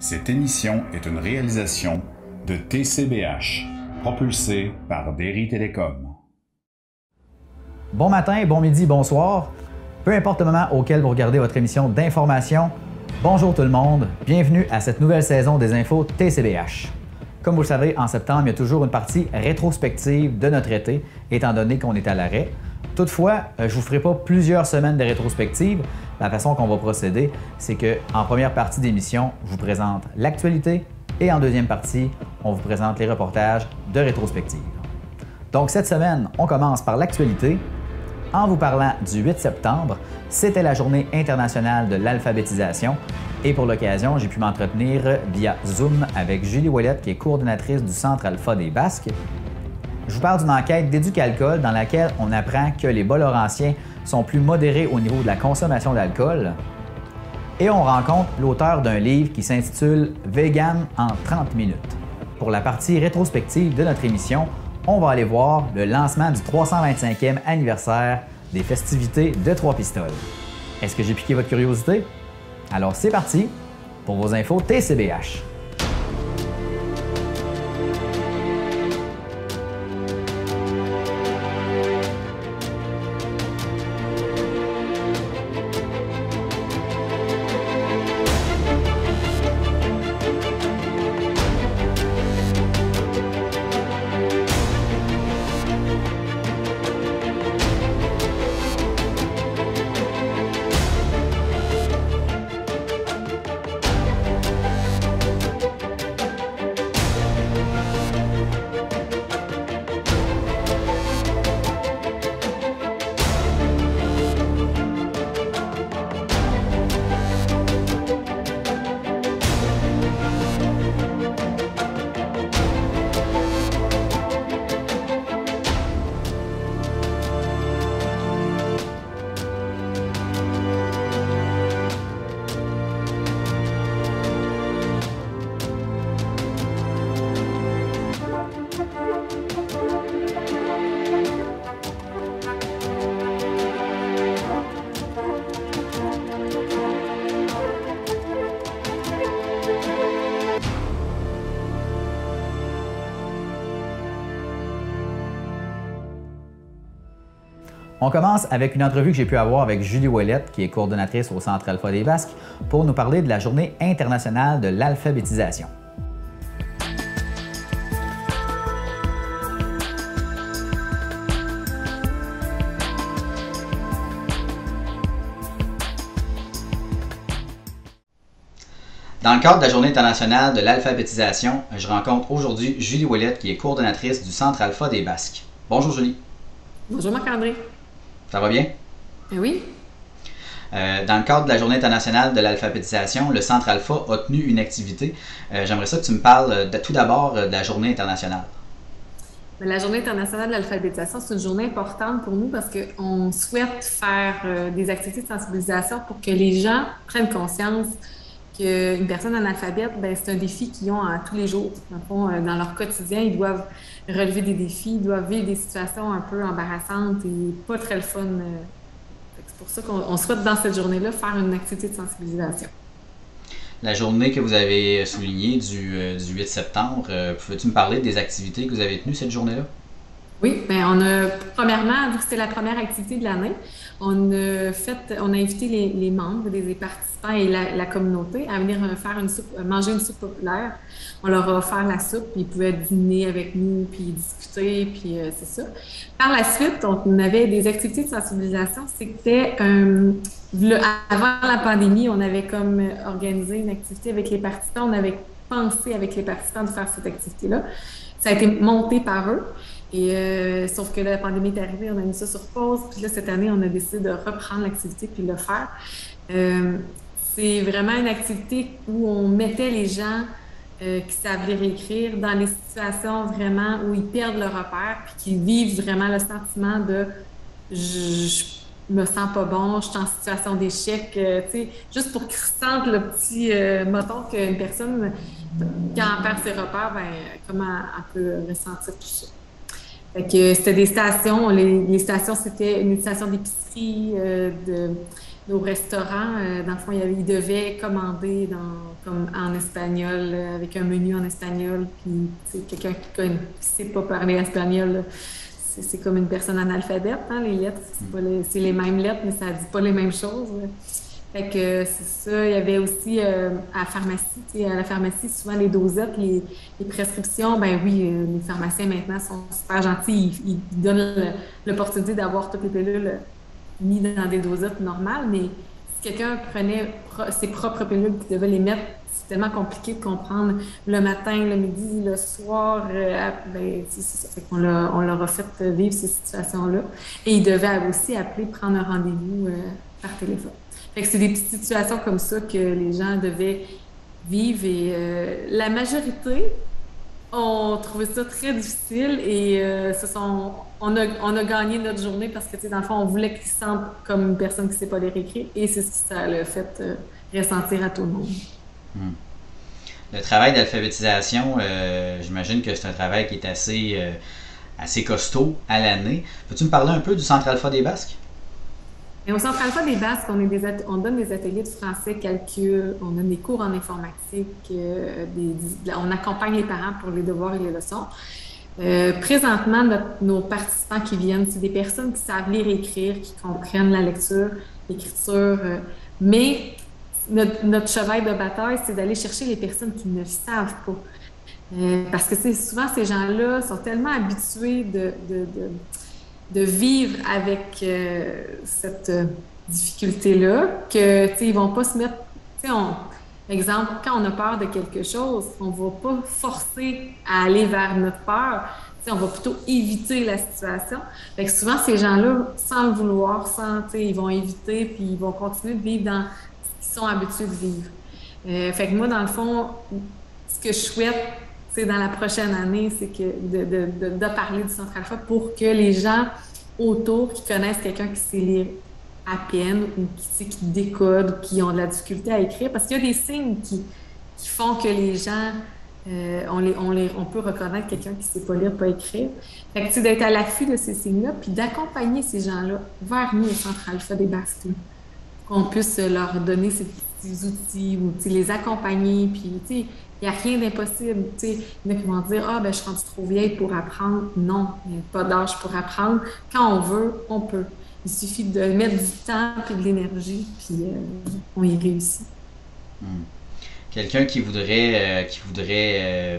Cette émission est une réalisation de TCBH, propulsée par Derry Télécom. Bon matin, bon midi, bonsoir. Peu importe le moment auquel vous regardez votre émission d'information, bonjour tout le monde, bienvenue à cette nouvelle saison des infos TCBH. Comme vous le savez, en septembre, il y a toujours une partie rétrospective de notre été, étant donné qu'on est à l'arrêt. Toutefois, je ne vous ferai pas plusieurs semaines de rétrospective. La façon qu'on va procéder, c'est qu'en première partie d'émission, je vous présente l'actualité et en deuxième partie, on vous présente les reportages de rétrospective. Donc cette semaine, on commence par l'actualité. En vous parlant du 8 septembre, c'était la journée internationale de l'alphabétisation et pour l'occasion, j'ai pu m'entretenir via Zoom avec Julie Ouellette, qui est coordonnatrice du Centre Alpha des Basques. Je vous parle d'une enquête d'Éducalcool dans laquelle on apprend que les Bas-Laurentiens sont plus modérés au niveau de la consommation d'alcool. Et on rencontre l'auteur d'un livre qui s'intitule « Vegan en 30 minutes ». Pour la partie rétrospective de notre émission, on va aller voir le lancement du 325e anniversaire des festivités de Trois-Pistoles. Est-ce que j'ai piqué votre curiosité? Alors c'est parti pour vos infos TCBH. On commence avec une entrevue que j'ai pu avoir avec Julie Ouellette, qui est coordonnatrice au Centre Alpha des Basques, pour nous parler de la Journée internationale de l'alphabétisation. Dans le cadre de la Journée internationale de l'alphabétisation, je rencontre aujourd'hui Julie Ouellette, qui est coordonnatrice du Centre Alpha des Basques. Bonjour Julie. Bonjour Marc-André. Ça va bien? Oui. Dans le cadre de la Journée internationale de l'alphabétisation, le Centre Alpha a tenu une activité. J'aimerais ça que tu me parles tout d'abord de la Journée internationale. La Journée internationale de l'alphabétisation, c'est une journée importante pour nous parce qu'on souhaite faire des activités de sensibilisation pour que les gens prennent conscience qu'une personne analphabète, c'est un défi qu'ils ont tous les jours. Dans leur quotidien, ils doivent relever des défis, ils doivent vivre des situations un peu embarrassantes et pas très le fun. C'est pour ça qu'on souhaite, dans cette journée-là, faire une activité de sensibilisation. La journée que vous avez soulignée du 8 septembre, pouvais-tu me parler des activités que vous avez tenues cette journée-là? Oui, premièrement, vu que c'était la première activité de l'année, on a invité les membres, les participants et la communauté à venir manger une soupe populaire. On leur a offert la soupe, puis ils pouvaient dîner avec nous, puis discuter, puis c'est ça. Par la suite, on avait des activités de sensibilisation. C'était avant la pandémie, on avait comme organisé une activité avec les participants. On avait pensé avec les participants de faire cette activité-là. Ça a été monté par eux. Et sauf que la pandémie est arrivée, on a mis ça sur pause. Puis là, cette année, on a décidé de reprendre l'activité puis de le faire. C'est vraiment une activité où on mettait les gens qui savent lire et écrire dans les situations vraiment où ils perdent le repère puis qu'ils vivent vraiment le sentiment de je me sens pas bon, je suis en situation d'échec, tu sais, juste pour qu'ils ressentent le petit moton qu'une personne, quand elle perd ses repères, comment elle peut ressentir tout ça. Fait que c'était des stations. Les stations, c'était une station d'épicerie, au restaurant. Dans le fond, il devait commander comme en espagnol, avec un menu en espagnol. Puis, quelqu'un qui ne sait pas parler espagnol, là, c'est comme une personne analphabète, hein, les lettres. C'est les mêmes lettres, mais ça ne dit pas les mêmes choses. Là. Fait que c'est ça. Il y avait aussi à la pharmacie, à la pharmacie, souvent les dosettes, les prescriptions, ben oui, les pharmaciens maintenant sont super gentils. Ils donnent l'opportunité d'avoir toutes les pilules mises dans des dosettes normales, mais si quelqu'un prenait ses propres pilules et devait les mettre, c'est tellement compliqué de comprendre le matin, le midi, le soir. Ben, c'est ça. Fait qu'on on leur a fait vivre ces situations-là. Et ils devaient aussi appeler, prendre un rendez-vous par téléphone. Fait que c'est des petites situations comme ça que les gens devaient vivre et la majorité ont trouvé ça très difficile et on a gagné notre journée parce que, tu sais, dans le fond, on voulait qu'ils se sentent comme une personne qui ne sait pas lire écrire et c'est ce que ça a fait ressentir à tout le monde. Le travail d'alphabétisation, j'imagine que c'est un travail qui est assez costaud à l'année. Peux-tu me parler un peu du Centre Alpha des Basques? Et au Centre Alpha des Basques, on donne des ateliers de français, calcul, on donne des cours en informatique, on accompagne les parents pour les devoirs et les leçons. Présentement, nos participants qui viennent, c'est des personnes qui savent lire et écrire, qui comprennent la lecture, l'écriture, mais notre cheval de bataille, c'est d'aller chercher les personnes qui ne le savent pas. Parce que souvent, ces gens-là sont tellement habitués de vivre avec cette difficulté-là que, tu sais, ils vont pas se mettre, tu sais, exemple, quand on a peur de quelque chose, on va pas forcer à aller vers notre peur, tu sais, on va plutôt éviter la situation. Fait que souvent, ces gens-là, sans le vouloir, tu sais, ils vont éviter puis ils vont continuer de vivre dans ce qu'ils sont habitués de vivre. Fait que moi, dans le fond, ce que je souhaite, c'est dans la prochaine année, c'est que de parler du Centre Alpha pour que les gens autour qui connaissent quelqu'un qui sait lire à peine ou qui décode, qui ont de la difficulté à écrire, parce qu'il y a des signes qui font que les gens, on peut reconnaître quelqu'un qui ne sait pas lire, pas écrire. Fait que, tu sais, d'être à l'affût de ces signes-là, puis d'accompagner ces gens-là vers nous, au Centre Alpha des Basques, qu'on puisse leur donner ces petits outils ou les accompagner, puis, tu sais, il n'y a rien d'impossible. Tu sais, il y en a qui vont dire « Ah, ben je suis rendue trop vieille pour apprendre. » Non, il n'y a pas d'âge pour apprendre. Quand on veut, on peut. Il suffit de mettre du temps et de l'énergie, puis on y réussit. Quelqu'un qui voudrait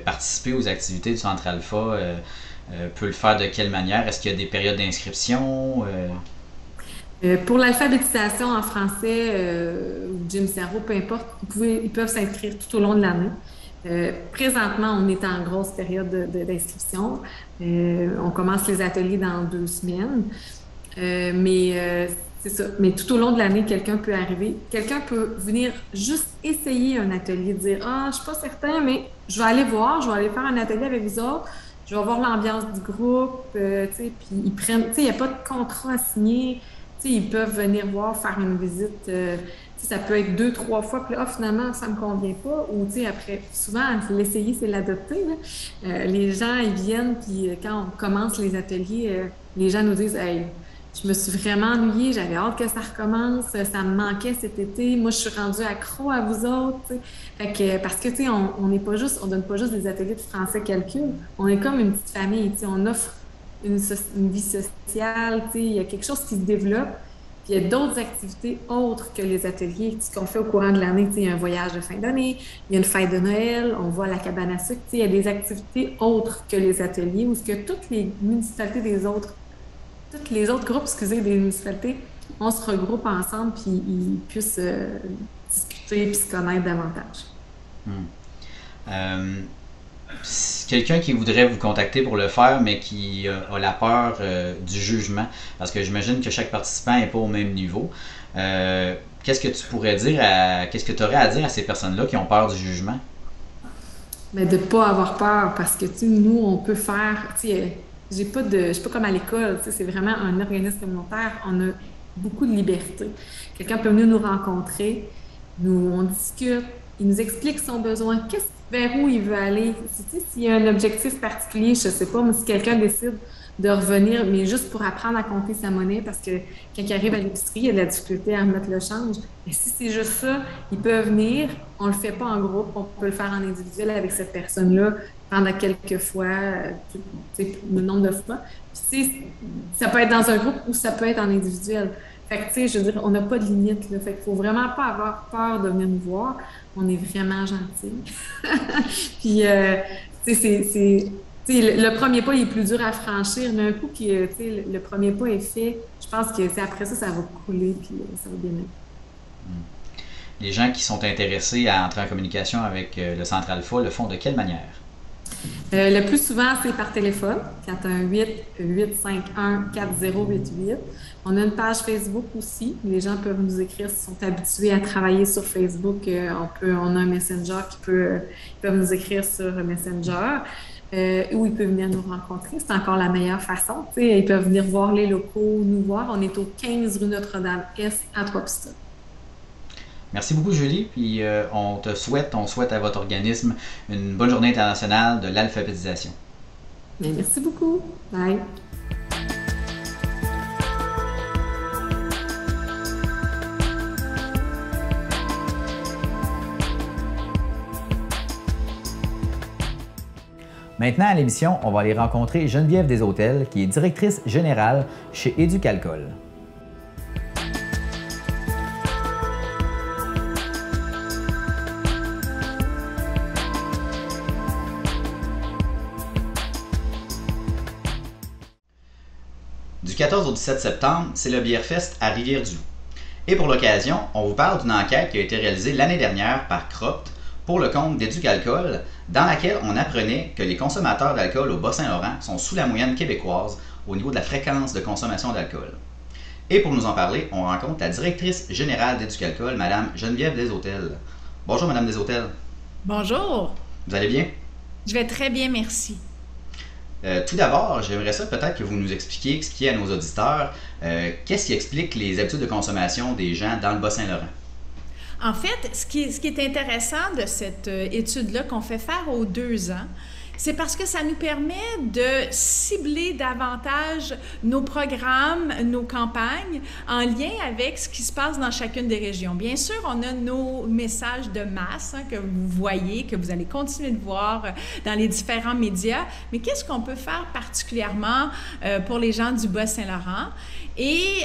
participer aux activités du Centre Alpha peut le faire de quelle manière? Est-ce qu'il y a des périodes d'inscription? Pour l'alphabétisation en français ou Jim Cerveau, peu importe, ils peuvent s'inscrire tout au long de l'année. Présentement, on est en grosse période d'inscription. On commence les ateliers dans 2 semaines. C'est ça. Mais tout au long de l'année, quelqu'un peut arriver. Quelqu'un peut venir juste essayer un atelier, dire « Ah, je suis pas certain, mais je vais aller voir, je vais aller faire un atelier avec vous autres. Je vais voir l'ambiance du groupe. » Tu sais, puis ils prennent... Tu sais, il n'y a pas de contrat à signer. Tu sais, ils peuvent venir voir, faire une visite... ça peut être 2-3 fois, puis là, finalement, ça me convient pas. Ou, tu sais, après, souvent, l'essayer, c'est l'adopter. Les gens, ils viennent, puis quand on commence les ateliers, les gens nous disent « Hey, je me suis vraiment ennuyée, j'avais hâte que ça recommence, ça me manquait cet été, moi, je suis rendue accro à vous autres. » Fait que, parce que, tu sais, on n'est pas juste, on donne pas juste des ateliers de français calcul, on est comme une petite famille, tu sais, on offre une vie sociale, tu sais, il y a quelque chose qui se développe. Puis il y a d'autres activités autres que les ateliers qu'on fait au courant de l'année. Il y a un voyage de fin d'année, il y a une fête de Noël, on va à la cabane à sucre. Il y a des activités autres que les ateliers où ce que toutes les municipalités tous les autres groupes, des municipalités, on se regroupe ensemble puis ils puissent discuter et se connaître davantage. Quelqu'un qui voudrait vous contacter pour le faire, mais qui a la peur du jugement, parce que j'imagine que chaque participant n'est pas au même niveau. Qu'est-ce que tu pourrais dire qu'est-ce que tu aurais à dire à ces personnes-là qui ont peur du jugement? Mais de ne pas avoir peur, parce que nous, on peut faire. Je suis pas comme à l'école, c'est vraiment un organisme communautaire, on a beaucoup de liberté. Quelqu'un peut venir nous rencontrer, on discute, il nous explique son besoin, vers où il veut aller. S'il y a un objectif particulier, je ne sais pas, mais si quelqu'un décide de revenir, mais juste pour apprendre à compter sa monnaie, parce que quand ils arrivent à l'épicerie, il y a de la difficulté à remettre le change. Et si c'est juste ça, ils peuvent venir, on le fait pas en groupe, on peut le faire en individuel avec cette personne-là pendant quelques fois, le nombre de fois. Puis, ça peut être dans un groupe ou ça peut être en individuel. Fait que, tu sais, je veux dire, on n'a pas de limite, là. Fait qu'il faut vraiment pas avoir peur de venir nous voir. On est vraiment gentils. Puis, tu sais, le premier pas il est plus dur à franchir, mais un coup que le premier pas est fait, je pense que après ça, ça va couler puis ça va bien aller. Les gens qui sont intéressés à entrer en communication avec le Centre Alpha le font de quelle manière? Le plus souvent, c'est par téléphone, 418-851-4088. On a une page Facebook aussi. Les gens peuvent nous écrire s'ils sont habitués à travailler sur Facebook. On a un Messenger ils peuvent nous écrire sur Messenger. Ou ils peuvent venir nous rencontrer. C'est encore la meilleure façon. Ils peuvent venir voir les locaux, nous voir. On est au 15 rue Notre-Dame-Est à Trois-Pistoles. Merci beaucoup, Julie. Puis on souhaite à votre organisme une bonne journée internationale de l'alphabétisation. Merci beaucoup. Bye. Maintenant, à l'émission, on va aller rencontrer Geneviève Deshôtels, qui est directrice générale chez Éducalcool. Du 14 au 17 septembre, c'est le Bierfest à Rivière-du-Loup. Et pour l'occasion, on vous parle d'une enquête qui a été réalisée l'année dernière par Cropt pour le compte d'Éducalcool, dans laquelle on apprenait que les consommateurs d'alcool au Bas-Saint-Laurent sont sous la moyenne québécoise au niveau de la fréquence de consommation d'alcool. Et pour nous en parler, on rencontre la directrice générale d'Éducalcool, Mme Geneviève Deshôtels. Bonjour, Mme Deshôtels. Bonjour. Vous allez bien? Je vais très bien, merci. Tout d'abord, j'aimerais ça peut-être que vous nous expliquiez à nos auditeurs qu'est-ce qui explique les habitudes de consommation des gens dans le Bas-Saint-Laurent. En fait, ce qui est intéressant de cette étude-là qu'on fait faire aux 2 ans, c'est parce que ça nous permet de cibler davantage nos programmes, nos campagnes en lien avec ce qui se passe dans chacune des régions. Bien sûr, on a nos messages de masse que vous voyez, que vous allez continuer de voir dans les différents médias, mais qu'est-ce qu'on peut faire particulièrement pour les gens du Bas-Saint-Laurent? Et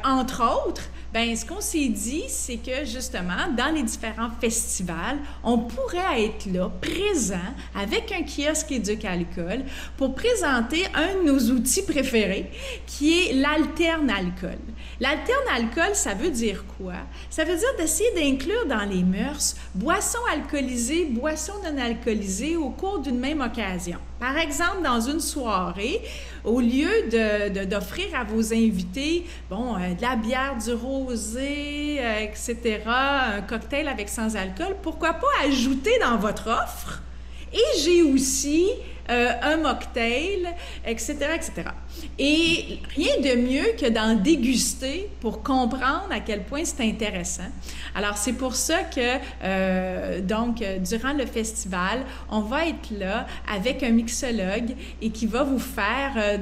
entre autres, bien, ce qu'on s'est dit, c'est que justement, dans les différents festivals, on pourrait être là, présent, avec un kiosque Éducalcool, pour présenter un de nos outils préférés, qui est l'alterne-alcool. L'alterne-alcool, ça veut dire quoi? Ça veut dire d'essayer d'inclure dans les mœurs boissons alcoolisées, boissons non alcoolisées au cours d'une même occasion. Par exemple, dans une soirée, au lieu d'offrir à vos invités, de la bière, du rosé, etc., un cocktail avec sans alcool, pourquoi pas ajouter dans votre offre? Et j'ai aussi un mocktail, etc., etc. Et rien de mieux que d'en déguster pour comprendre à quel point c'est intéressant. Alors, c'est pour ça que, durant le festival, on va être là avec un mixologue et qui va vous faire,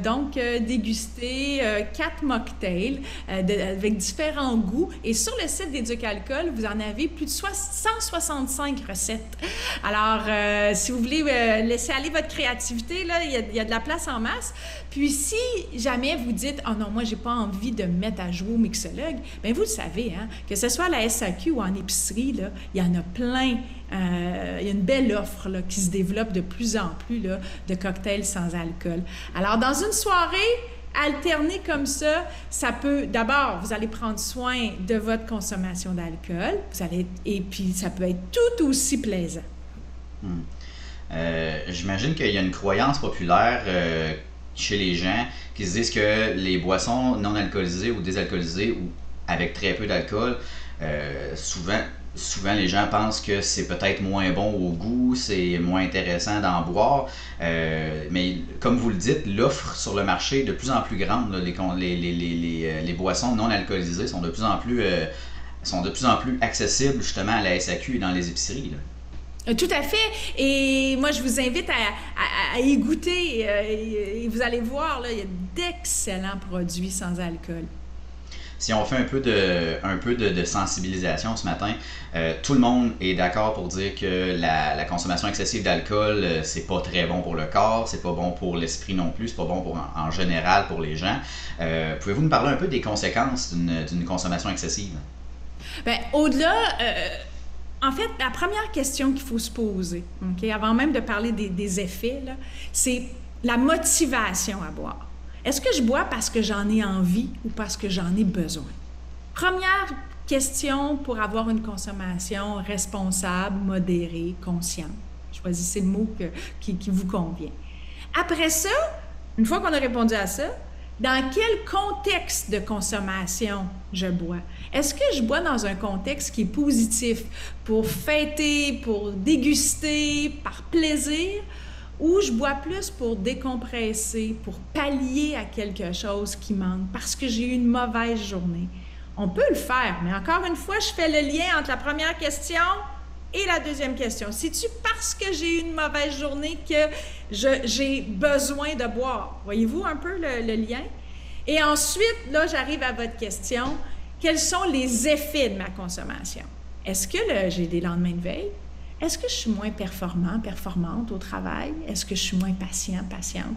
déguster 4 mocktails avec différents goûts. Et sur le site d'Éducalcool, vous en avez plus de 165 recettes. Alors, si vous voulez laisser aller votre créativité, là, il y a de la place en masse. Puis, si jamais vous dites « Oh non, moi, j'ai pas envie de me mettre à jouer au mixologue », bien, vous le savez, hein, que ce soit à la SAQ ou en épicerie, là, il y en a plein. Il y a une belle offre là, qui se développe de plus en plus là, de cocktails sans alcool. Alors, dans une soirée alternée comme ça peut, d'abord, vous allez prendre soin de votre consommation d'alcool, et puis ça peut être tout aussi plaisant. J'imagine qu'il y a une croyance populaire chez les gens qui se disent que les boissons non alcoolisées ou désalcoolisées ou avec très peu d'alcool, souvent les gens pensent que c'est peut-être moins bon au goût, c'est moins intéressant d'en boire, mais comme vous le dites, l'offre sur le marché est de plus en plus grande. Là, les boissons non alcoolisées sont de plus en plus accessibles justement à la SAQ et dans les épiceries. Là. Tout à fait. Et moi, je vous invite à y goûter. Et vous allez voir, là, il y a d'excellents produits sans alcool. Si on fait un peu de sensibilisation ce matin, tout le monde est d'accord pour dire que la consommation excessive d'alcool, c'est pas très bon pour le corps, c'est pas bon pour l'esprit non plus, c'est pas bon en général pour les gens. Pouvez-vous nous parler un peu des conséquences d'une consommation excessive? Bien, au-delà, en fait, la première question qu'il faut se poser, okay, avant même de parler des effets, c'est la motivation à boire. Est-ce que je bois parce que j'en ai envie ou parce que j'en ai besoin? Première question pour avoir une consommation responsable, modérée, consciente. Choisissez le mot qui vous convient. Après ça, une fois qu'on a répondu à ça, dans quel contexte de consommation je bois? Est-ce que je bois dans un contexte qui est positif pour fêter, pour déguster, par plaisir? Ou je bois plus pour décompresser, pour pallier à quelque chose qui manque, parce que j'ai eu une mauvaise journée? On peut le faire, mais encore une fois, je fais le lien entre la première question et la deuxième question. C'est-tu parce que j'ai eu une mauvaise journée que j'ai besoin de boire? Voyez-vous un peu le lien? Et ensuite, là, j'arrive à votre question. Quels sont les effets de ma consommation? Est-ce que j'ai des lendemains de veille? Est-ce que je suis moins performante au travail? Est-ce que je suis moins patiente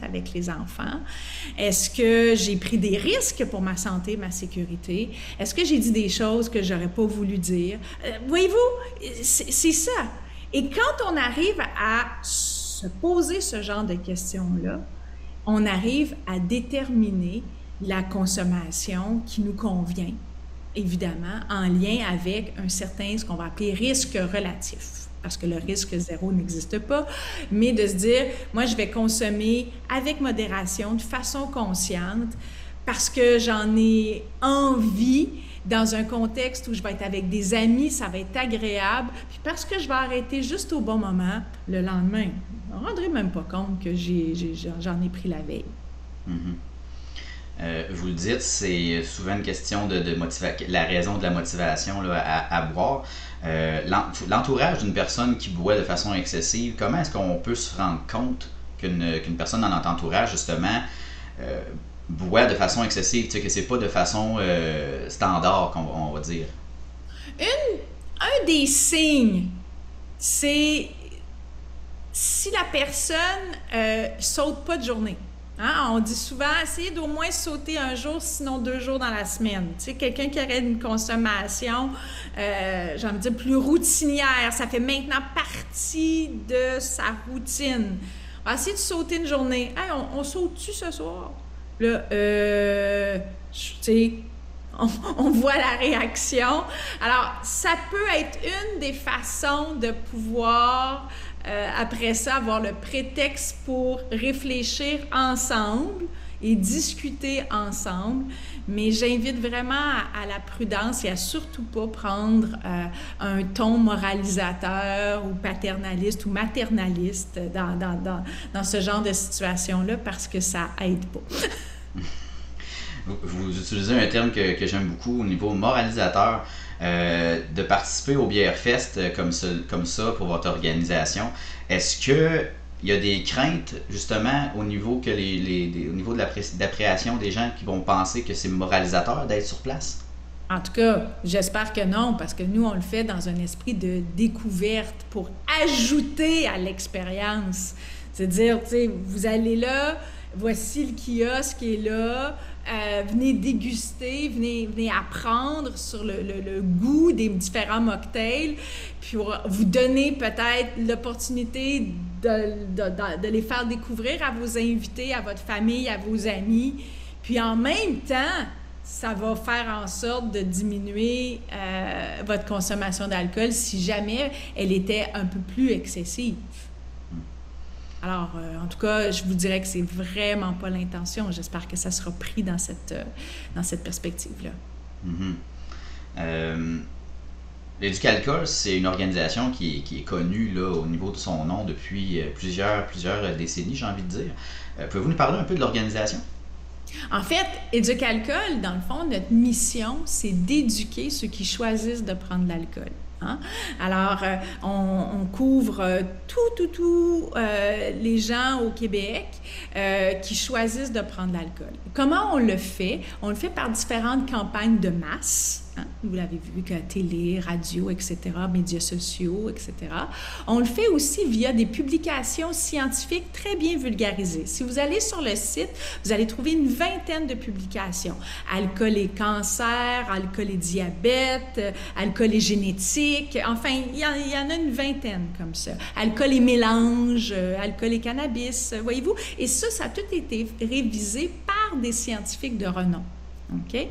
avec les enfants? Est-ce que j'ai pris des risques pour ma santé, ma sécurité? Est-ce que j'ai dit des choses que j'aurais pas voulu dire? Voyez-vous, c'est ça. Et quand on arrive à se poser ce genre de questions-là, on arrive à déterminer la consommation qui nous convient, évidemment, en lien avec un certain, ce qu'on va appeler risque relatif. Parce que le risque zéro n'existe pas, mais de se dire, moi, je vais consommer avec modération, de façon consciente, parce que j'en ai envie dans un contexte où je vais être avec des amis, ça va être agréable, puis parce que je vais arrêter juste au bon moment, le lendemain. Je ne me rendrai même pas compte que j'en ai pris la veille. Vous le dites, c'est souvent une question de la raison de la motivation là, à boire. L'entourage d'une personne qui boit de façon excessive, comment est-ce qu'on peut se rendre compte qu'une personne dans notre entourage, justement, boit de façon excessive, tu sais, que c'est pas de façon standard, on va dire? Un des signes, c'est si la personne saute pas de journée. Hein? On dit souvent, essayez d'au moins sauter un jour, sinon 2 jours dans la semaine. Tu sais, quelqu'un qui aurait une consommation, j'ai envie de dire, plus routinière, ça fait maintenant partie de sa routine. On va essayer de sauter une journée. Hey, on saute-tu ce soir? Là, tu sais, on voit la réaction. Alors, ça peut être une des façons de pouvoir... après ça, avoir le prétexte pour réfléchir ensemble et discuter ensemble. Mais j'invite vraiment à la prudence et à surtout pas prendre un ton moralisateur ou paternaliste ou maternaliste dans ce genre de situation-là parce que ça aide pas. Vous utilisez un terme que j'aime beaucoup au niveau moralisateur. De participer au Bière Fest comme ça pour votre organisation. Est-ce qu'il y a des craintes justement au niveau au niveau de l'appréciation des gens qui vont penser que c'est moralisateur d'être sur place? En tout cas, j'espère que non, parce que nous, on le fait dans un esprit de découverte pour ajouter à l'expérience. C'est-à-dire, tu sais, vous allez là, voici le kiosque qui est là, venez déguster, venez apprendre sur le goût des différents mocktails, puis pour vous donner peut-être l'opportunité de les faire découvrir à vos invités, à votre famille, à vos amis. Puis en même temps, ça va faire en sorte de diminuer votre consommation d'alcool si jamais elle était un peu plus excessive. Alors, en tout cas, je vous dirais que c'est vraiment pas l'intention. J'espère que ça sera pris dans cette perspective-là. L'Éducalcool, c'est une organisation qui est connue là, au niveau de son nom depuis plusieurs décennies, j'ai envie de dire. Pouvez-vous nous parler un peu de l'organisation? En fait, Éducalcool, dans le fond, notre mission, c'est d'éduquer ceux qui choisissent de prendre de l'alcool. Hein? Alors, on couvre tous les gens au Québec qui choisissent de prendre l'alcool. Comment on le fait? On le fait par différentes campagnes de masse. Hein? Vous l'avez vu, que télé, radio, etc., médias sociaux, etc. On le fait aussi via des publications scientifiques très bien vulgarisées. Si vous allez sur le site, vous allez trouver une vingtaine de publications. Alcool et cancer, alcool et diabète, alcool et génétique. Enfin, il y en a une vingtaine comme ça. Alcool et mélange, alcool et cannabis, voyez-vous? Et ça a tout été révisé par des scientifiques de renom. OK?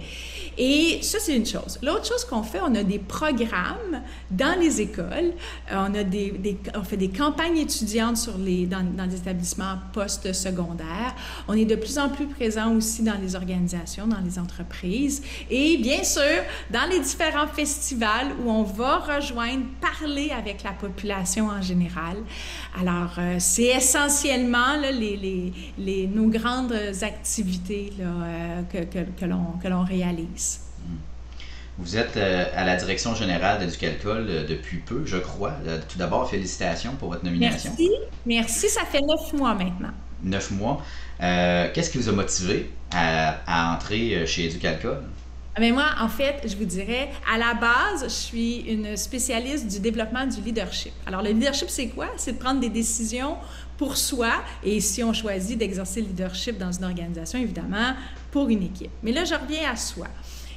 Et ça, c'est une chose. L'autre chose qu'on fait, on a des programmes dans les écoles. On fait des campagnes étudiantes dans des établissements post-secondaires. On est de plus en plus présent aussi dans les organisations, dans les entreprises. Et bien sûr, dans les différents festivals où on va parler avec la population en général. Alors, c'est essentiellement là, nos grandes activités là, que l'on réalise. Vous êtes à la direction générale d'Éducalcool depuis peu, je crois. Tout d'abord, félicitations pour votre nomination. Merci. Ça fait 9 mois maintenant. 9 mois. Qu'est-ce qui vous a motivé à entrer chez Éducalcool? Mais moi, en fait, je vous dirais, à la base, je suis une spécialiste du développement du leadership. Alors, le leadership, c'est quoi? C'est de prendre des décisions pour soi, et si on choisit d'exercer le leadership dans une organisation, évidemment, pour une équipe. Mais là, je reviens à soi.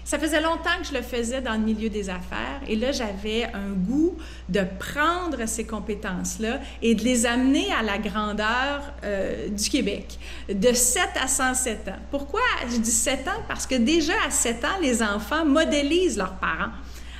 Ça faisait longtemps que je le faisais dans le milieu des affaires, et là, j'avais un goût de prendre ces compétences-là et de les amener à la grandeur du Québec, de 7 à 107 ans. Pourquoi je dis 7 ans? Parce que déjà à 7 ans, les enfants modélisent leurs parents.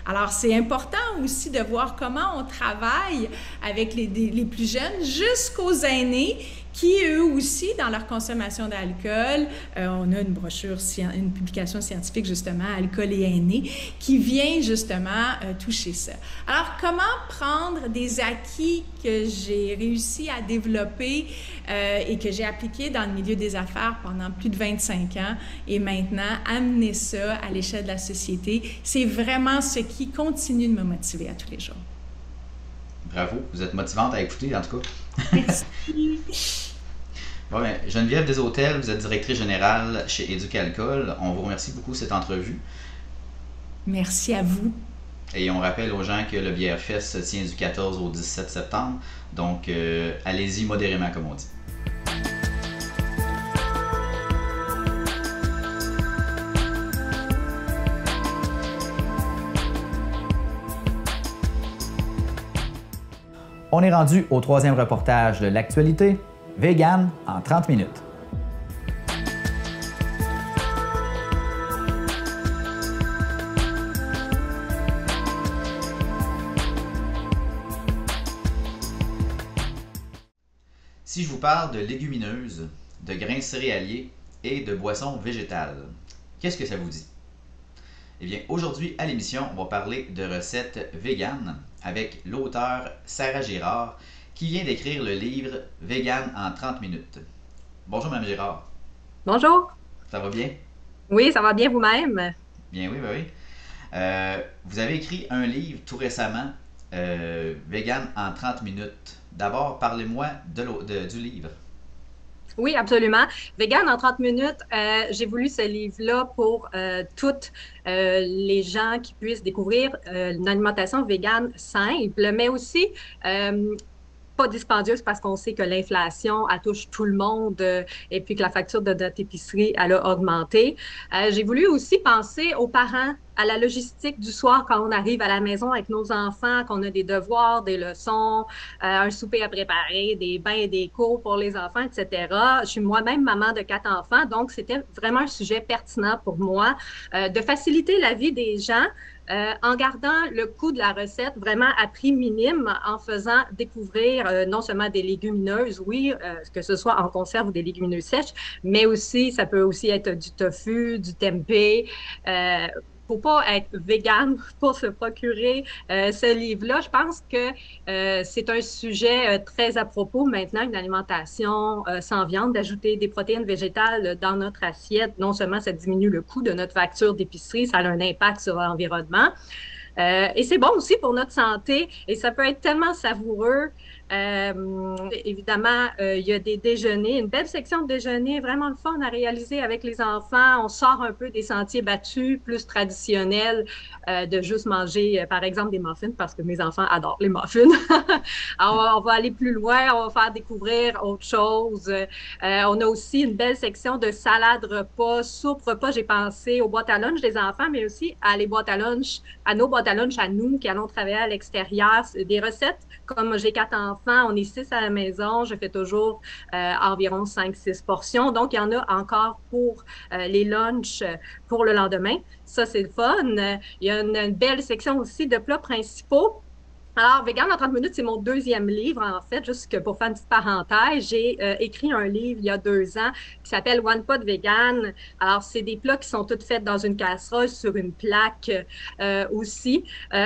Alors, c'est important aussi de voir comment on travaille avec les plus jeunes jusqu'aux aînés qui, eux aussi, dans leur consommation d'alcool, on a une brochure, une publication scientifique, justement, Alcool et aînés, qui vient, justement, toucher ça. Alors, comment prendre des acquis que j'ai réussi à développer et que j'ai appliqués dans le milieu des affaires pendant plus de 25 ans et maintenant amener ça à l'échelle de la société, c'est vraiment ce qui continue de me motiver à tous les jours. Bravo, vous êtes motivante à écouter, en tout cas. Merci. Bon, bien, Geneviève Deshôtels, vous êtes directrice générale chez Éducalcool. On vous remercie beaucoup de cette entrevue. Merci à vous. Et on rappelle aux gens que le Bière Fest se tient du 14 au 17 septembre. Donc, allez-y modérément, comme on dit. On est rendu au troisième reportage de l'actualité, Vegan en 30 minutes. Si je vous parle de légumineuses, de grains céréaliers et de boissons végétales, qu'est-ce que ça vous dit? Eh bien, aujourd'hui à l'émission, on va parler de recettes véganes avec l'auteure Sarah Girard qui vient d'écrire le livre Vegan en 30 minutes. Bonjour Mme Girard. Bonjour. Ça va bien? Oui, ça va bien vous-même? Bien, oui, oui. Vous avez écrit un livre tout récemment, Vegan en 30 minutes. D'abord, parlez-moi du livre. Oui, absolument. Vegan en 30 minutes, j'ai voulu ce livre-là pour toutes les gens qui puissent découvrir une alimentation végane simple, mais aussi pas dispendieuse parce qu'on sait que l'inflation, elle touche tout le monde et puis que la facture de notre épicerie, elle a augmenté. J'ai voulu aussi penser aux parents, à la logistique du soir quand on arrive à la maison avec nos enfants, qu'on a des devoirs, des leçons, un souper à préparer, des bains et des cours pour les enfants, etc. Je suis moi-même maman de 4 enfants, donc c'était vraiment un sujet pertinent pour moi de faciliter la vie des gens en gardant le coût de la recette vraiment à prix minime, en faisant découvrir non seulement des légumineuses, oui, que ce soit en conserve ou des légumineuses sèches, mais aussi, ça peut aussi être du tofu, du tempeh. Faut pas être vegan pour se procurer ce livre-là. Je pense que c'est un sujet très à propos maintenant, une alimentation sans viande, d'ajouter des protéines végétales dans notre assiette. Non seulement ça diminue le coût de notre facture d'épicerie, ça a un impact sur l'environnement. Et c'est bon aussi pour notre santé et ça peut être tellement savoureux. Évidemment, il y a des déjeuners, une belle section de déjeuner, vraiment le fun à réaliser avec les enfants. On sort un peu des sentiers battus, plus traditionnels, de juste manger, par exemple, des muffins, parce que mes enfants adorent les muffins. Alors, on va aller plus loin, on va faire découvrir autre chose. On a aussi une belle section de salade repas, soupe repas. J'ai pensé aux boîtes à lunch des enfants, mais aussi à les boîtes à lunch, à nos boîtes à lunch à nous qui allons travailler à l'extérieur. Des recettes, comme j'ai 4 enfants, on est 6 à la maison, je fais toujours environ 5-6 portions. Donc, il y en a encore pour les lunchs pour le lendemain. Ça, c'est le fun. Il y a une belle section aussi de plats principaux. Alors, Vegan en 30 minutes, c'est mon deuxième livre, en fait, juste que pour faire une petite parenthèse. J'ai écrit un livre il y a 2 ans qui s'appelle One Pot Vegan. Alors, c'est des plats qui sont tous faits dans une casserole, sur une plaque aussi,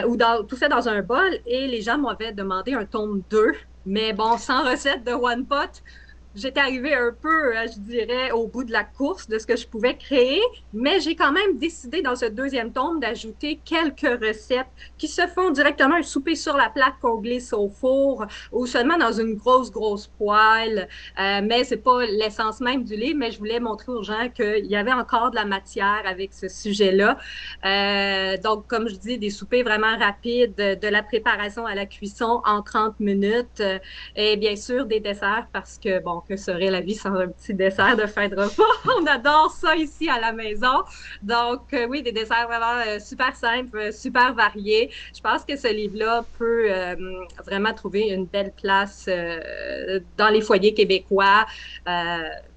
ou tout fait dans un bol. Et les gens m'avaient demandé un tome 2, mais bon, sans recette de One Pot. J'étais arrivée un peu, je dirais, au bout de la course de ce que je pouvais créer, mais j'ai quand même décidé dans ce deuxième tome d'ajouter quelques recettes qui se font directement un souper sur la plaque qu'on glisse au four ou seulement dans une grosse poêle. Mais c'est pas l'essence même du livre, mais je voulais montrer aux gens qu'il y avait encore de la matière avec ce sujet-là. Donc, comme je dis, des soupers vraiment rapides, de la préparation à la cuisson en 30 minutes et bien sûr des desserts parce que, bon, que serait la vie sans un petit dessert de fin de repas? On adore ça ici à la maison. Donc, oui, des desserts vraiment super simples, super variés. Je pense que ce livre-là peut vraiment trouver une belle place dans les foyers québécois.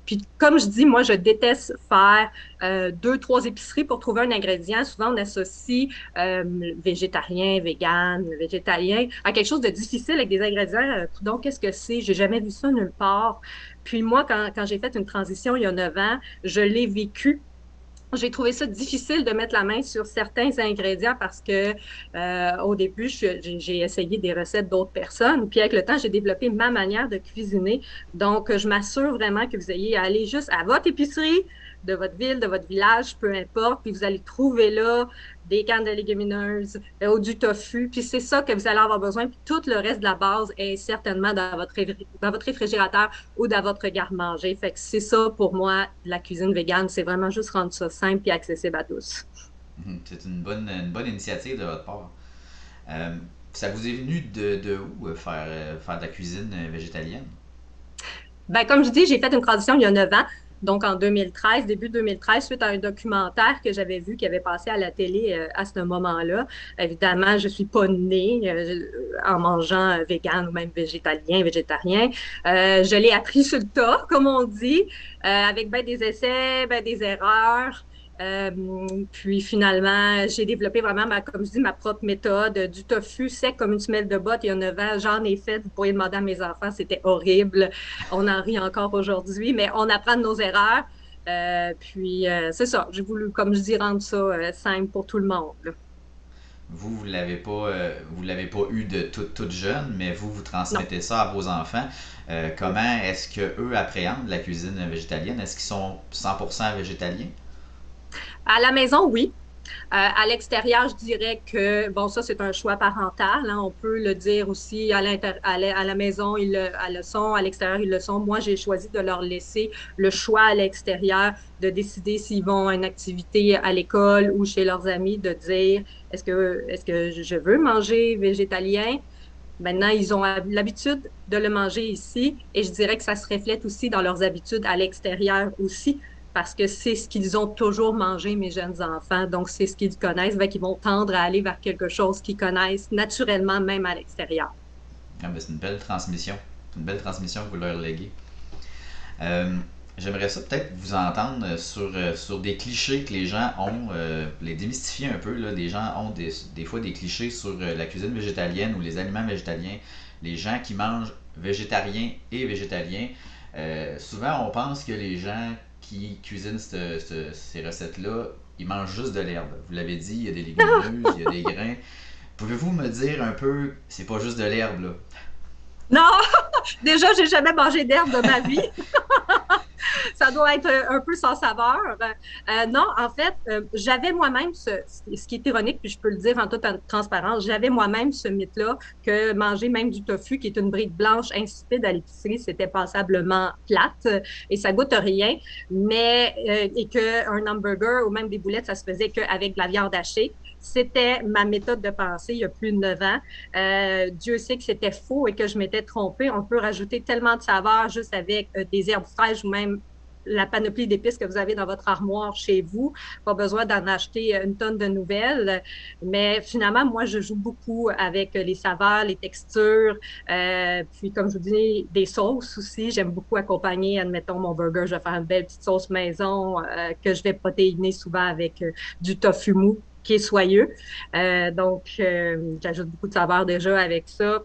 Puis, comme je dis, moi, je déteste faire 2-3 épiceries pour trouver un ingrédient. Souvent, on associe végétarien, vegan, végétalien à quelque chose de difficile avec des ingrédients. Donc, qu'est-ce que c'est? J'ai jamais vu ça nulle part. Puis moi, quand j'ai fait une transition il y a 9 ans, je l'ai vécu. J'ai trouvé ça difficile de mettre la main sur certains ingrédients parce que au début, j'ai essayé des recettes d'autres personnes. Puis avec le temps, j'ai développé ma manière de cuisiner. Donc, je m'assure vraiment que vous ayez à aller juste à votre épicerie de votre ville, de votre village, peu importe, puis vous allez trouver là des cannes de légumineuses ou du tofu, puis c'est ça que vous allez avoir besoin, puis tout le reste de la base est certainement dans votre réfrigérateur ou dans votre garde-manger. Fait que c'est ça pour moi, la cuisine végane, c'est vraiment juste rendre ça simple et accessible à tous. C'est une bonne initiative de votre part. Ça vous est venu de où faire de la cuisine végétalienne? Ben, comme je dis, j'ai fait une transition il y a 9 ans. Donc, en 2013, début 2013, suite à un documentaire que j'avais vu qui avait passé à la télé à ce moment-là. Évidemment, je suis pas née en mangeant vegan ou même végétarien. Je l'ai appris sur le tas, comme on dit, avec ben des essais, ben des erreurs. Puis finalement, j'ai développé vraiment, comme je dis, ma propre méthode du tofu sec comme une semelle de botte il y a 9 ans. J'en ai fait, vous pourriez demander à mes enfants, c'était horrible. On en rit encore aujourd'hui, mais on apprend de nos erreurs. Puis c'est ça, j'ai voulu, comme je dis, rendre ça simple pour tout le monde. Là. Vous l'avez pas eu de toute jeune, mais vous transmettez non. Ça à vos enfants. Comment est-ce qu'eux appréhendent la cuisine végétalienne? Est-ce qu'ils sont 100% végétaliens? À la maison, oui. À l'extérieur, je dirais que, bon, ça, c'est un choix parental. Hein. On peut le dire aussi à la maison, ils le sont, à l'extérieur, ils le sont. Moi, j'ai choisi de leur laisser le choix à l'extérieur, de décider s'ils vont à une activité à l'école ou chez leurs amis, de dire est-ce que je veux manger végétalien? Maintenant, ils ont l'habitude de le manger ici et je dirais que ça se reflète aussi dans leurs habitudes à l'extérieur aussi. Parce que c'est ce qu'ils ont toujours mangé, mes jeunes enfants. Donc, c'est ce qu'ils connaissent. Donc, ils vont tendre à aller vers quelque chose qu'ils connaissent naturellement, même à l'extérieur. Ah ben, c'est une belle transmission. C'est une belle transmission que vous leur léguez. J'aimerais ça peut-être vous entendre sur des clichés que les gens ont, les démystifier un peu. Là. Les gens ont des fois des clichés sur la cuisine végétalienne ou les aliments végétaliens. Les gens qui mangent végétarien et végétalien. Souvent, on pense que les gens qui cuisinent ces recettes-là, ils mangent juste de l'herbe. Vous l'avez dit, il y a des légumineuses, il y a des grains. Pouvez-vous me dire un peu, c'est pas juste de l'herbe, là? Non! Déjà, j'ai jamais mangé d'herbe de ma vie. Ça doit être un peu sans saveur. Non, en fait, j'avais moi-même ce qui est ironique, puis je peux le dire en toute transparence, j'avais moi-même ce mythe-là que manger même du tofu, qui est une brique blanche insipide à l'épicerie, c'était passablement plate et ça goûte rien, mais et qu'un hamburger ou même des boulettes, ça se faisait qu'avec de la viande hachée. C'était ma méthode de pensée il y a plus de 9 ans. Dieu sait que c'était faux et que je m'étais trompée. On peut rajouter tellement de saveurs juste avec des herbes fraîches ou même la panoplie d'épices que vous avez dans votre armoire chez vous. Pas besoin d'en acheter une tonne de nouvelles. Mais finalement, moi, je joue beaucoup avec les saveurs, les textures. Puis, comme je vous dis, des sauces aussi. J'aime beaucoup accompagner, admettons, mon burger. Je vais faire une belle petite sauce maison que je vais protéiner souvent avec du tofu mou qui est soyeux. J'ajoute beaucoup de saveurs déjà avec ça.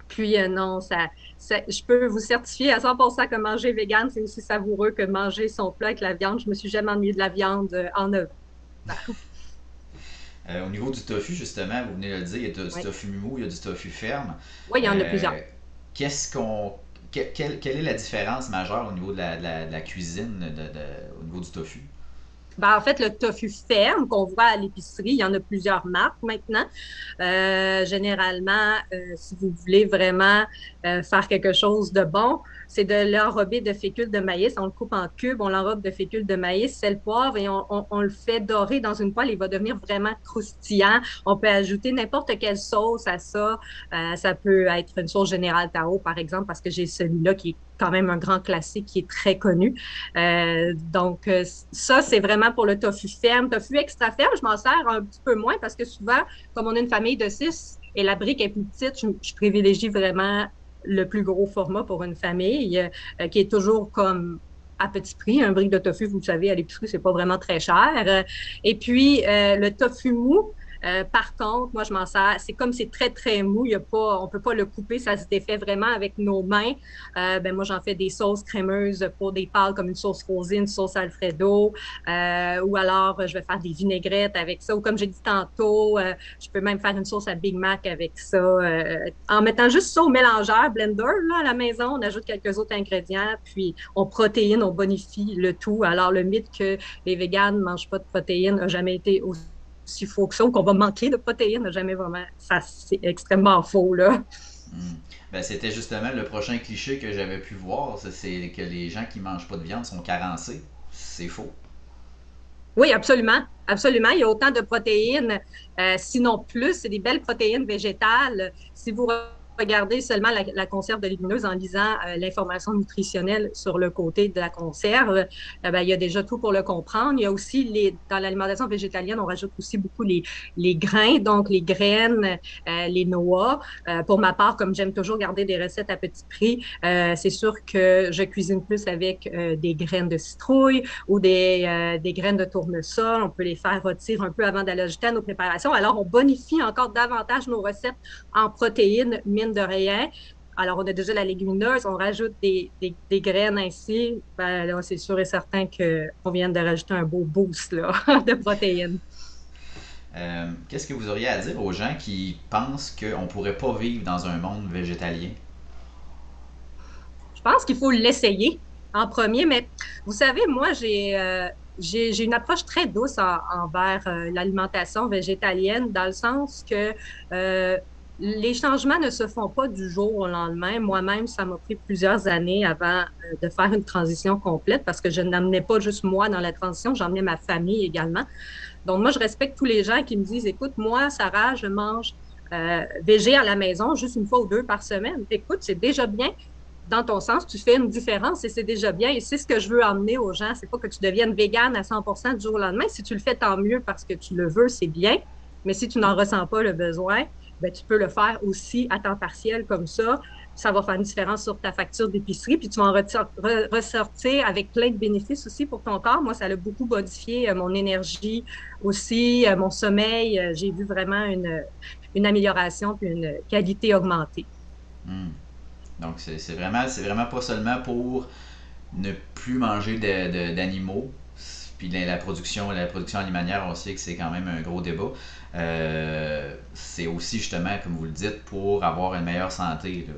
Puis non, je peux vous certifier à 100% que manger vegan, c'est aussi savoureux que manger son plat avec la viande. Je me suis jamais ennuyée de la viande en œuvre. Au niveau du tofu, justement, vous venez de le dire, il y a du Oui. tofu mou, il y a du tofu ferme. Oui, il y en a plusieurs. Qu'est-ce qu'on, quelle est la différence majeure au niveau de la cuisine au niveau du tofu? Ben, en fait, le tofu ferme qu'on voit à l'épicerie, il y en a plusieurs marques maintenant. Généralement, si vous voulez vraiment faire quelque chose de bon, c'est de l'enrober de fécule de maïs. On le coupe en cubes, on l'enrobe de fécule de maïs, sel, poivre et on le fait dorer dans une poêle. Il va devenir vraiment croustillant. On peut ajouter n'importe quelle sauce à ça. Ça peut être une sauce générale Tao, par exemple, parce que j'ai celui-là qui est quand même un grand classique qui est très connu. Ça, c'est vraiment pour le tofu ferme. Tofu extra ferme, je m'en sers un petit peu moins parce que souvent, comme on a une famille de 6 et la brique est plus petite, je privilégie vraiment le plus gros format pour une famille qui est toujours comme à petit prix. Un brique de tofu, vous le savez, à l'épicerie, c'est pas vraiment très cher. Et puis, le tofu mou, par contre, moi, je m'en sers. C'est comme c'est très, très mou. On peut pas le couper. Ça se défait vraiment avec nos mains. Moi, j'en fais des sauces crémeuses pour des pâtes comme une sauce rosée, une sauce Alfredo. Ou alors, je vais faire des vinaigrettes avec ça. Ou comme j'ai dit tantôt, je peux même faire une sauce à Big Mac avec ça. En mettant juste ça au mélangeur, blender, là, à la maison, on ajoute quelques autres ingrédients. Puis, on protéine, on bonifie le tout. Alors, le mythe que les véganes ne mangent pas de protéines n'a jamais été aussi faux que ça, ou qu'on va manquer de protéines, jamais vraiment. Ça, c'est extrêmement faux, là. Ben, c'était justement le prochain cliché que j'avais pu voir, c'est que les gens qui mangent pas de viande sont carencés. C'est faux. Oui, absolument. Absolument. Il y a autant de protéines, sinon plus. C'est des belles protéines végétales. Si vous regardez seulement la conserve de légumineuse en lisant l'information nutritionnelle sur le côté de la conserve, il y a déjà tout pour le comprendre. Il y a aussi, dans l'alimentation végétalienne, on rajoute aussi beaucoup les grains, donc les graines, les noix. Pour ma part, comme j'aime toujours garder des recettes à petit prix, c'est sûr que je cuisine plus avec des graines de citrouille ou des graines de tournesol. On peut les faire rôtir un peu avant d'aller ajouter à nos préparations. Alors, on bonifie encore davantage nos recettes en protéines, mine de rien. Alors, on a déjà la légumineuse, on rajoute des graines ainsi. Là, c'est sûr et certain qu'on vient de rajouter un beau boost là, de protéines. Qu'est-ce que vous auriez à dire aux gens qui pensent qu'on ne pourrait pas vivre dans un monde végétalien? Je pense qu'il faut l'essayer en premier, mais vous savez, moi, j'ai une approche très douce envers l'alimentation végétalienne, dans le sens que les changements ne se font pas du jour au lendemain. Moi-même, ça m'a pris plusieurs années avant de faire une transition complète parce que je n'amenais pas juste moi dans la transition, j'emmenais ma famille également. Donc, moi, je respecte tous les gens qui me disent, écoute, moi, Sarah, je mange végé à la maison juste une fois ou deux par semaine. Écoute, c'est déjà bien. Dans ton sens, tu fais une différence et c'est déjà bien. Et c'est ce que je veux emmener aux gens. C'est pas que tu deviennes végane à 100% du jour au lendemain. Si tu le fais, tant mieux parce que tu le veux, c'est bien. Mais si tu n'en ressens pas le besoin, tu peux le faire aussi à temps partiel comme ça. Ça va faire une différence sur ta facture d'épicerie. Puis tu vas en ressortir avec plein de bénéfices aussi pour ton corps. Moi, ça a beaucoup modifié mon énergie aussi, mon sommeil. J'ai vu vraiment une amélioration puis une qualité augmentée. Donc, c'est vraiment pas seulement pour ne plus manger d'animaux, puis la production alimentaire, on sait que c'est quand même un gros débat. C'est aussi justement, comme vous le dites, pour avoir une meilleure santé. Là.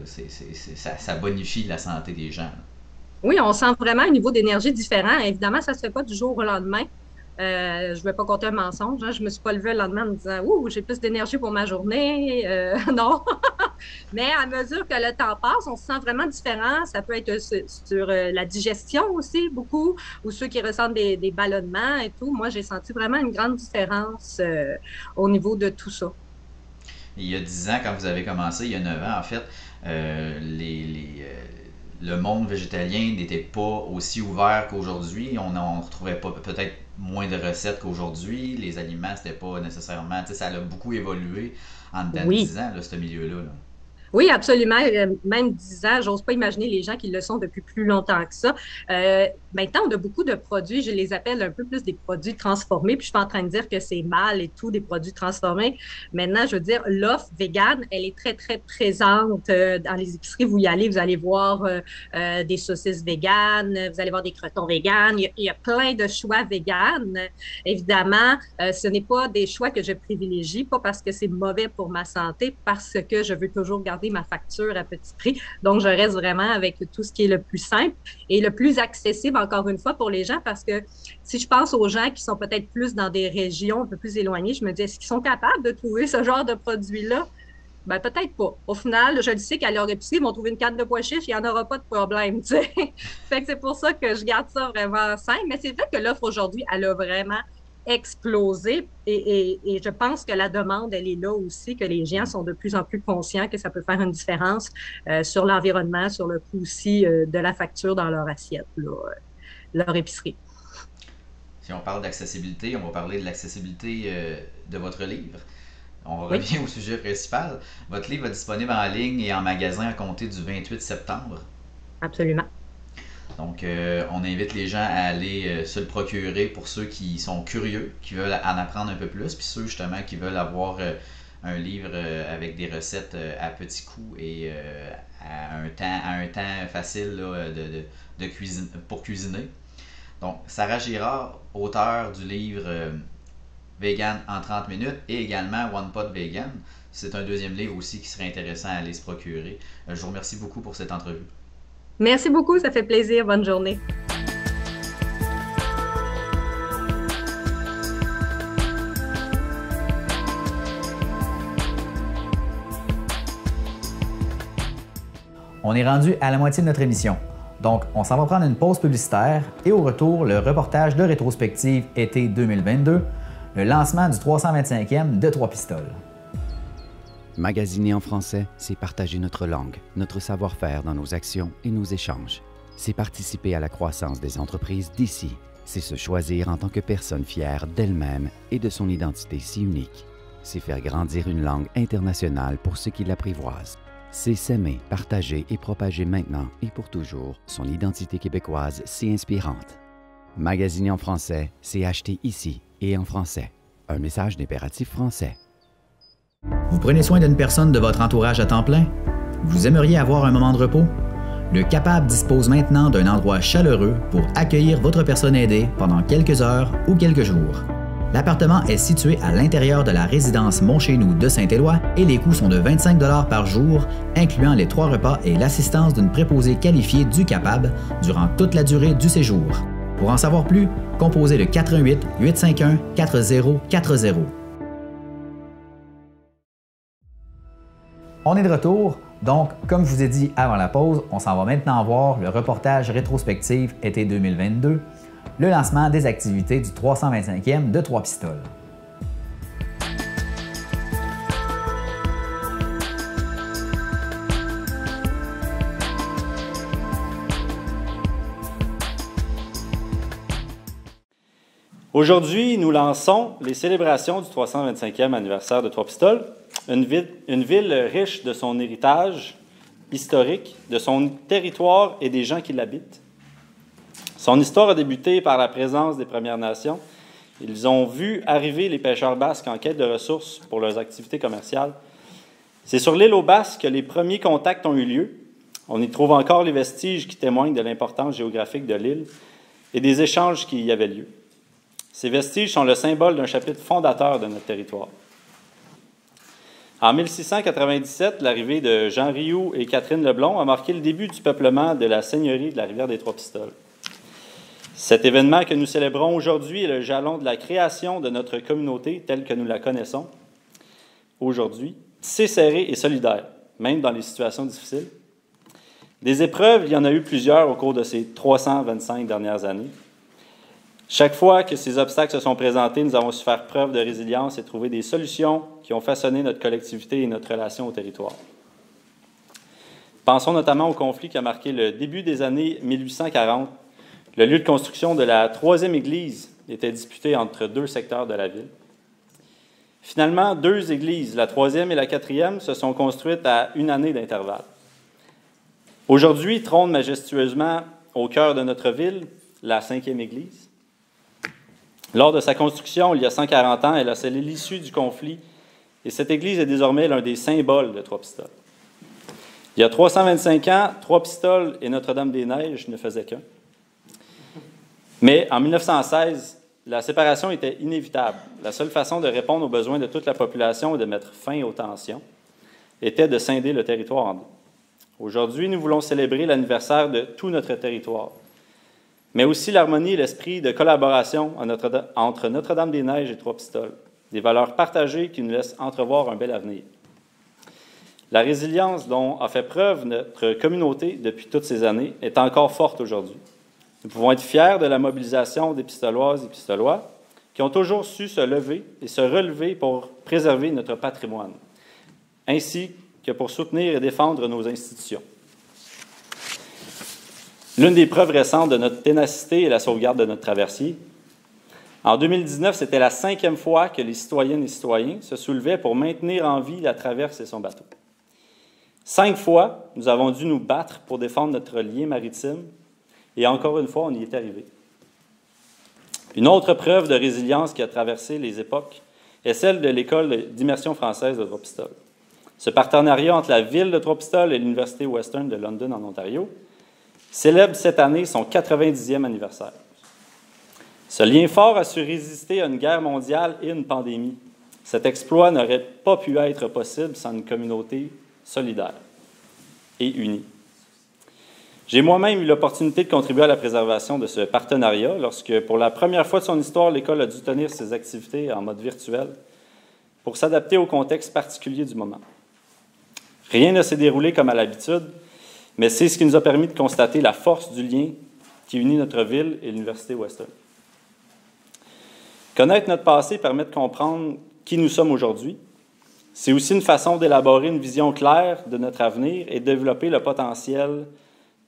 Ça bonifie la santé des gens. Là. Oui, on sent vraiment un niveau d'énergie différent. Évidemment, ça ne se fait pas du jour au lendemain. Je ne vais pas compter un mensonge. Hein. Je ne me suis pas levée le lendemain en me disant ouh, j'ai plus d'énergie pour ma journée. Non. Mais à mesure que le temps passe, on se sent vraiment différent. Ça peut être sur la digestion aussi, beaucoup, ou ceux qui ressentent des ballonnements et tout. Moi, j'ai senti vraiment une grande différence au niveau de tout ça. Il y a 10 ans, quand vous avez commencé, il y a 9 ans en fait, le monde végétalien n'était pas aussi ouvert qu'aujourd'hui. On ne retrouvait pas peut-être moins de recettes qu'aujourd'hui. Les aliments, c'était pas nécessairement. Tu sais, ça a beaucoup évolué en dedans de Oui. 10 ans, là, ce milieu-là. Là. Oui, absolument. Même 10 ans, j'ose pas imaginer les gens qui le sont depuis plus longtemps que ça. Maintenant, on a beaucoup de produits, je les appelle un peu plus des produits transformés, puis je suis pas en train de dire que c'est mal et tout, des produits transformés. Maintenant, je veux dire, l'offre végane, elle est très, très présente dans les épiceries. Vous y allez, vous allez voir des saucisses véganes, vous allez voir des crotons véganes. Il y a plein de choix véganes. Évidemment, ce n'est pas des choix que je privilégie, pas parce que c'est mauvais pour ma santé, parce que je veux toujours garder ma facture à petit prix. Donc, je reste vraiment avec tout ce qui est le plus simple et le plus accessible, encore une fois, pour les gens, parce que si je pense aux gens qui sont peut-être plus dans des régions un peu plus éloignées, je me dis, est-ce qu'ils sont capables de trouver ce genre de produit-là? Ben, peut-être pas. Au final, je le sais qu'à leur épicerie, ils vont trouver une canne de pois chiches, il n'y en aura pas de problème, tu sais. Fait que c'est pour ça que je garde ça vraiment simple. Mais c'est vrai que l'offre aujourd'hui, elle a vraiment explosé et je pense que la demande, elle est là aussi, que les gens sont de plus en plus conscients que ça peut faire une différence sur l'environnement, sur le coût aussi de la facture dans leur assiette, là, leur épicerie. Si on parle d'accessibilité, on va parler de l'accessibilité de votre livre. On Oui, revient au sujet principal. Votre livre est disponible en ligne et en magasin à compter du 28 septembre. absolument. Donc, on invite les gens à aller se le procurer pour ceux qui sont curieux, qui veulent en apprendre un peu plus, puis ceux justement qui veulent avoir un livre avec des recettes à petits coups et à un temps facile là, de cuisine, pour cuisiner. Donc, Sarah Girard, auteure du livre Vegan en 30 minutes et également One Pot Vegan. C'est un deuxième livre aussi qui serait intéressant à aller se procurer. Je vous remercie beaucoup pour cette entrevue. Merci beaucoup, ça fait plaisir. Bonne journée. On est rendu à la moitié de notre émission. Donc, on s'en va prendre une pause publicitaire et au retour, le reportage de rétrospective été 2022, le lancement du 325e de Trois Pistoles. Magasiner en français, c'est partager notre langue, notre savoir-faire dans nos actions et nos échanges. C'est participer à la croissance des entreprises d'ici. C'est se choisir en tant que personne fière d'elle-même et de son identité si unique. C'est faire grandir une langue internationale pour ceux qui l'apprivoisent. C'est s'aimer, partager et propager maintenant et pour toujours son identité québécoise si inspirante. Magasiner en français, c'est acheter ici et en français. Un message d'Impératif français. Vous prenez soin d'une personne de votre entourage à temps plein? Vous aimeriez avoir un moment de repos? Le Capable dispose maintenant d'un endroit chaleureux pour accueillir votre personne aidée pendant quelques heures ou quelques jours. L'appartement est situé à l'intérieur de la résidence Montchez-nous de Saint-Éloi et les coûts sont de 25 $ par jour, incluant les 3 repas et l'assistance d'une préposée qualifiée du Capable durant toute la durée du séjour. Pour en savoir plus, composez le 88 851 4040. On est de retour, donc comme je vous ai dit avant la pause, on s'en va maintenant voir le reportage rétrospective été 2022, le lancement des activités du 325e de Trois Pistoles. Aujourd'hui, nous lançons les célébrations du 325e anniversaire de Trois Pistoles, une ville riche de son héritage historique, de son territoire et des gens qui l'habitent. Son histoire a débuté par la présence des Premières Nations. Ils ont vu arriver les pêcheurs basques en quête de ressources pour leurs activités commerciales. C'est sur l'île aux Basques que les premiers contacts ont eu lieu. On y trouve encore les vestiges qui témoignent de l'importance géographique de l'île et des échanges qui y avaient lieu. Ces vestiges sont le symbole d'un chapitre fondateur de notre territoire. En 1697, l'arrivée de Jean Rioux et Catherine Leblond a marqué le début du peuplement de la seigneurie de la rivière des Trois-Pistoles. Cet événement que nous célébrons aujourd'hui est le jalon de la création de notre communauté telle que nous la connaissons aujourd'hui, tissée serrée et solidaire, même dans les situations difficiles. Des épreuves, il y en a eu plusieurs au cours de ces 325 dernières années. Chaque fois que ces obstacles se sont présentés, nous avons su faire preuve de résilience et trouver des solutions qui ont façonné notre collectivité et notre relation au territoire. Pensons notamment au conflit qui a marqué le début des années 1840. Le lieu de construction de la troisième église était disputé entre deux secteurs de la ville. Finalement, deux églises, la troisième et la quatrième, se sont construites à une année d'intervalle. Aujourd'hui, trône majestueusement au cœur de notre ville la cinquième église. Lors de sa construction, il y a 140 ans, elle a scellé l'issue du conflit et cette église est désormais l'un des symboles de Trois-Pistoles. Il y a 325 ans, Trois-Pistoles et Notre-Dame-des-Neiges ne faisaient qu'un. Mais en 1916, la séparation était inévitable. La seule façon de répondre aux besoins de toute la population et de mettre fin aux tensions était de scinder le territoire en deux. Aujourd'hui, nous voulons célébrer l'anniversaire de tout notre territoire, mais aussi l'harmonie et l'esprit de collaboration entre Notre-Dame-des-Neiges et Trois-Pistoles, des valeurs partagées qui nous laissent entrevoir un bel avenir. La résilience dont a fait preuve notre communauté depuis toutes ces années est encore forte aujourd'hui. Nous pouvons être fiers de la mobilisation des Pistoloises et Pistolois qui ont toujours su se lever et se relever pour préserver notre patrimoine, ainsi que pour soutenir et défendre nos institutions. L'une des preuves récentes de notre ténacité est la sauvegarde de notre traversier. En 2019, c'était la 5e fois que les citoyennes et citoyens se soulevaient pour maintenir en vie la traverse et son bateau. 5 fois, nous avons dû nous battre pour défendre notre lien maritime, et encore une fois, on y est arrivé. Une autre preuve de résilience qui a traversé les époques est celle de l'École d'immersion française de Trois-Pistoles. Ce partenariat entre la ville de Trois-Pistoles et l'Université Western de London, en Ontario, célèbre cette année son 90e anniversaire. Ce lien fort a su résister à une guerre mondiale et une pandémie. Cet exploit n'aurait pas pu être possible sans une communauté solidaire et unie. J'ai moi-même eu l'opportunité de contribuer à la préservation de ce partenariat lorsque, pour la première fois de son histoire, l'École a dû tenir ses activités en mode virtuel pour s'adapter au contexte particulier du moment. Rien ne s'est déroulé comme à l'habitude, mais c'est ce qui nous a permis de constater la force du lien qui unit notre ville et l'Université Western. Connaître notre passé permet de comprendre qui nous sommes aujourd'hui. C'est aussi une façon d'élaborer une vision claire de notre avenir et de développer le potentiel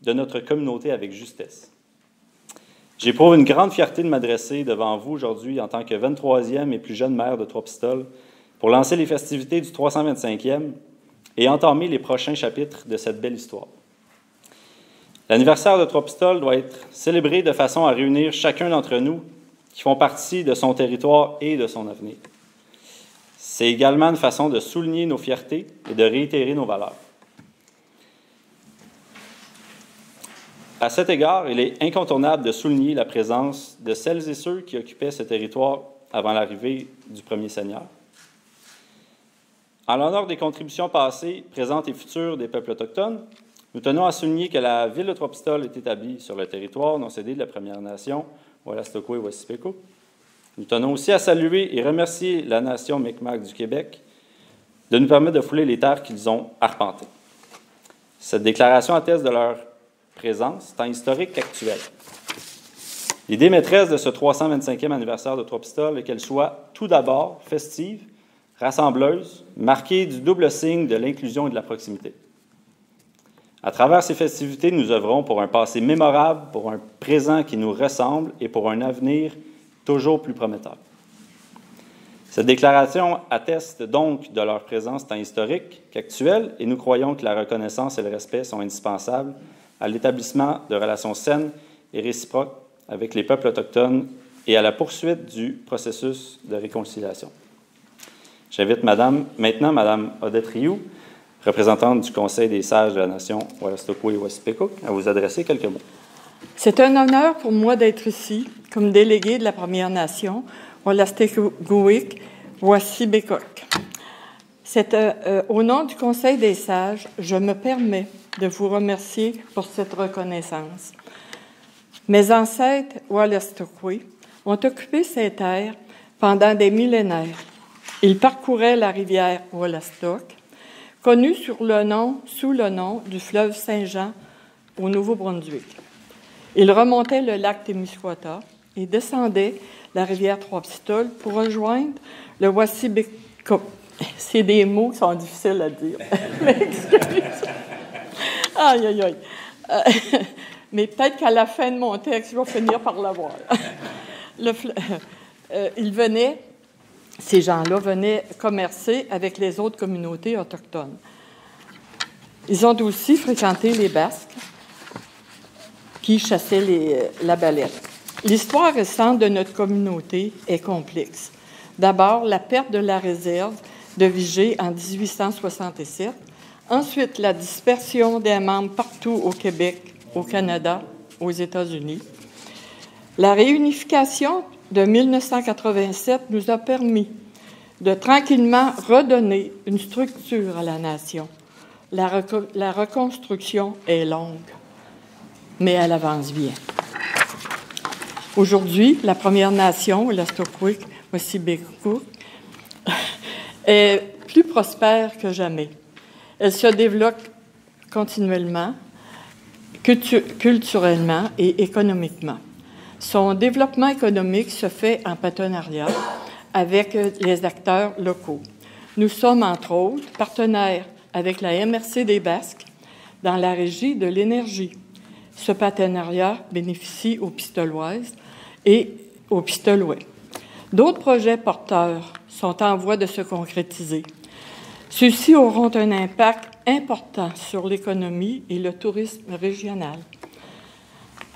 de notre communauté avec justesse. J'éprouve une grande fierté de m'adresser devant vous aujourd'hui en tant que 23e et plus jeune maire de Trois-Pistoles pour lancer les festivités du 325e et entamer les prochains chapitres de cette belle histoire. L'anniversaire de Trois-Pistoles doit être célébré de façon à réunir chacun d'entre nous qui font partie de son territoire et de son avenir. C'est également une façon de souligner nos fiertés et de réitérer nos valeurs. À cet égard, il est incontournable de souligner la présence de celles et ceux qui occupaient ce territoire avant l'arrivée du premier seigneur. En l'honneur des contributions passées, présentes et futures des peuples autochtones, nous tenons à souligner que la ville de Trois-Pistoles est établie sur le territoire non cédé de la Première Nation, Wolastoqua et Wasipequa. Nous tenons aussi à saluer et remercier la nation Mi'kmaq du Québec de nous permettre de fouler les terres qu'ils ont arpentées. Cette déclaration atteste de leur présence, tant historique qu'actuelle. L'idée maîtresse de ce 325e anniversaire de Trois-Pistoles est qu'elle soit tout d'abord festive, rassembleuse, marquée du double signe de l'inclusion et de la proximité. À travers ces festivités, nous œuvrons pour un passé mémorable, pour un présent qui nous ressemble et pour un avenir toujours plus prometteur. Cette déclaration atteste donc de leur présence tant historique qu'actuelle et nous croyons que la reconnaissance et le respect sont indispensables à l'établissement de relations saines et réciproques avec les peuples autochtones et à la poursuite du processus de réconciliation. J'invite maintenant Mme Odette Rioux, représentante du Conseil des sages de la nation Wolastoqua et Wasipequa, à vous adresser quelques mots. C'est un honneur pour moi d'être ici comme délégué de la Première Nation Wolastoqiyik Wasipequa. Au nom du Conseil des sages, je me permets de vous remercier pour cette reconnaissance. Mes ancêtres Wolastoqey ont occupé ces terres pendant des millénaires. Ils parcouraient la rivière Wolastoq, connue sous le nom du fleuve Saint-Jean au Nouveau-Brunswick. Ils remontaient le lac Témiscouata et descendaient la rivière Trois-Pistoles pour rejoindre le Wassibekop. C'est des mots qui sont difficiles à dire. Aïe, aïe, aïe. Mais peut-être qu'à la fin de mon texte, je vais finir par l'avoir. Ces gens-là venaient commercer avec les autres communautés autochtones. Ils ont aussi fréquenté les Basques qui chassaient la balette. L'histoire récente de notre communauté est complexe. D'abord, la perte de la réserve de Vigée en 1867. Ensuite, la dispersion des membres partout au Québec, au Canada, aux États-Unis. La réunification de 1987 nous a permis de tranquillement redonner une structure à la nation. La reconstruction est longue, mais elle avance bien. Aujourd'hui, la Première Nation, Wolastoqey, Wassibekuk, est plus prospère que jamais. Elle se développe continuellement, culturellement et économiquement. Son développement économique se fait en partenariat avec les acteurs locaux. Nous sommes, entre autres, partenaires avec la MRC des Basques dans la régie de l'énergie. Ce partenariat bénéficie aux Pistoloises et aux Pistolois. D'autres projets porteurs sont en voie de se concrétiser. Ceux-ci auront un impact important sur l'économie et le tourisme régional.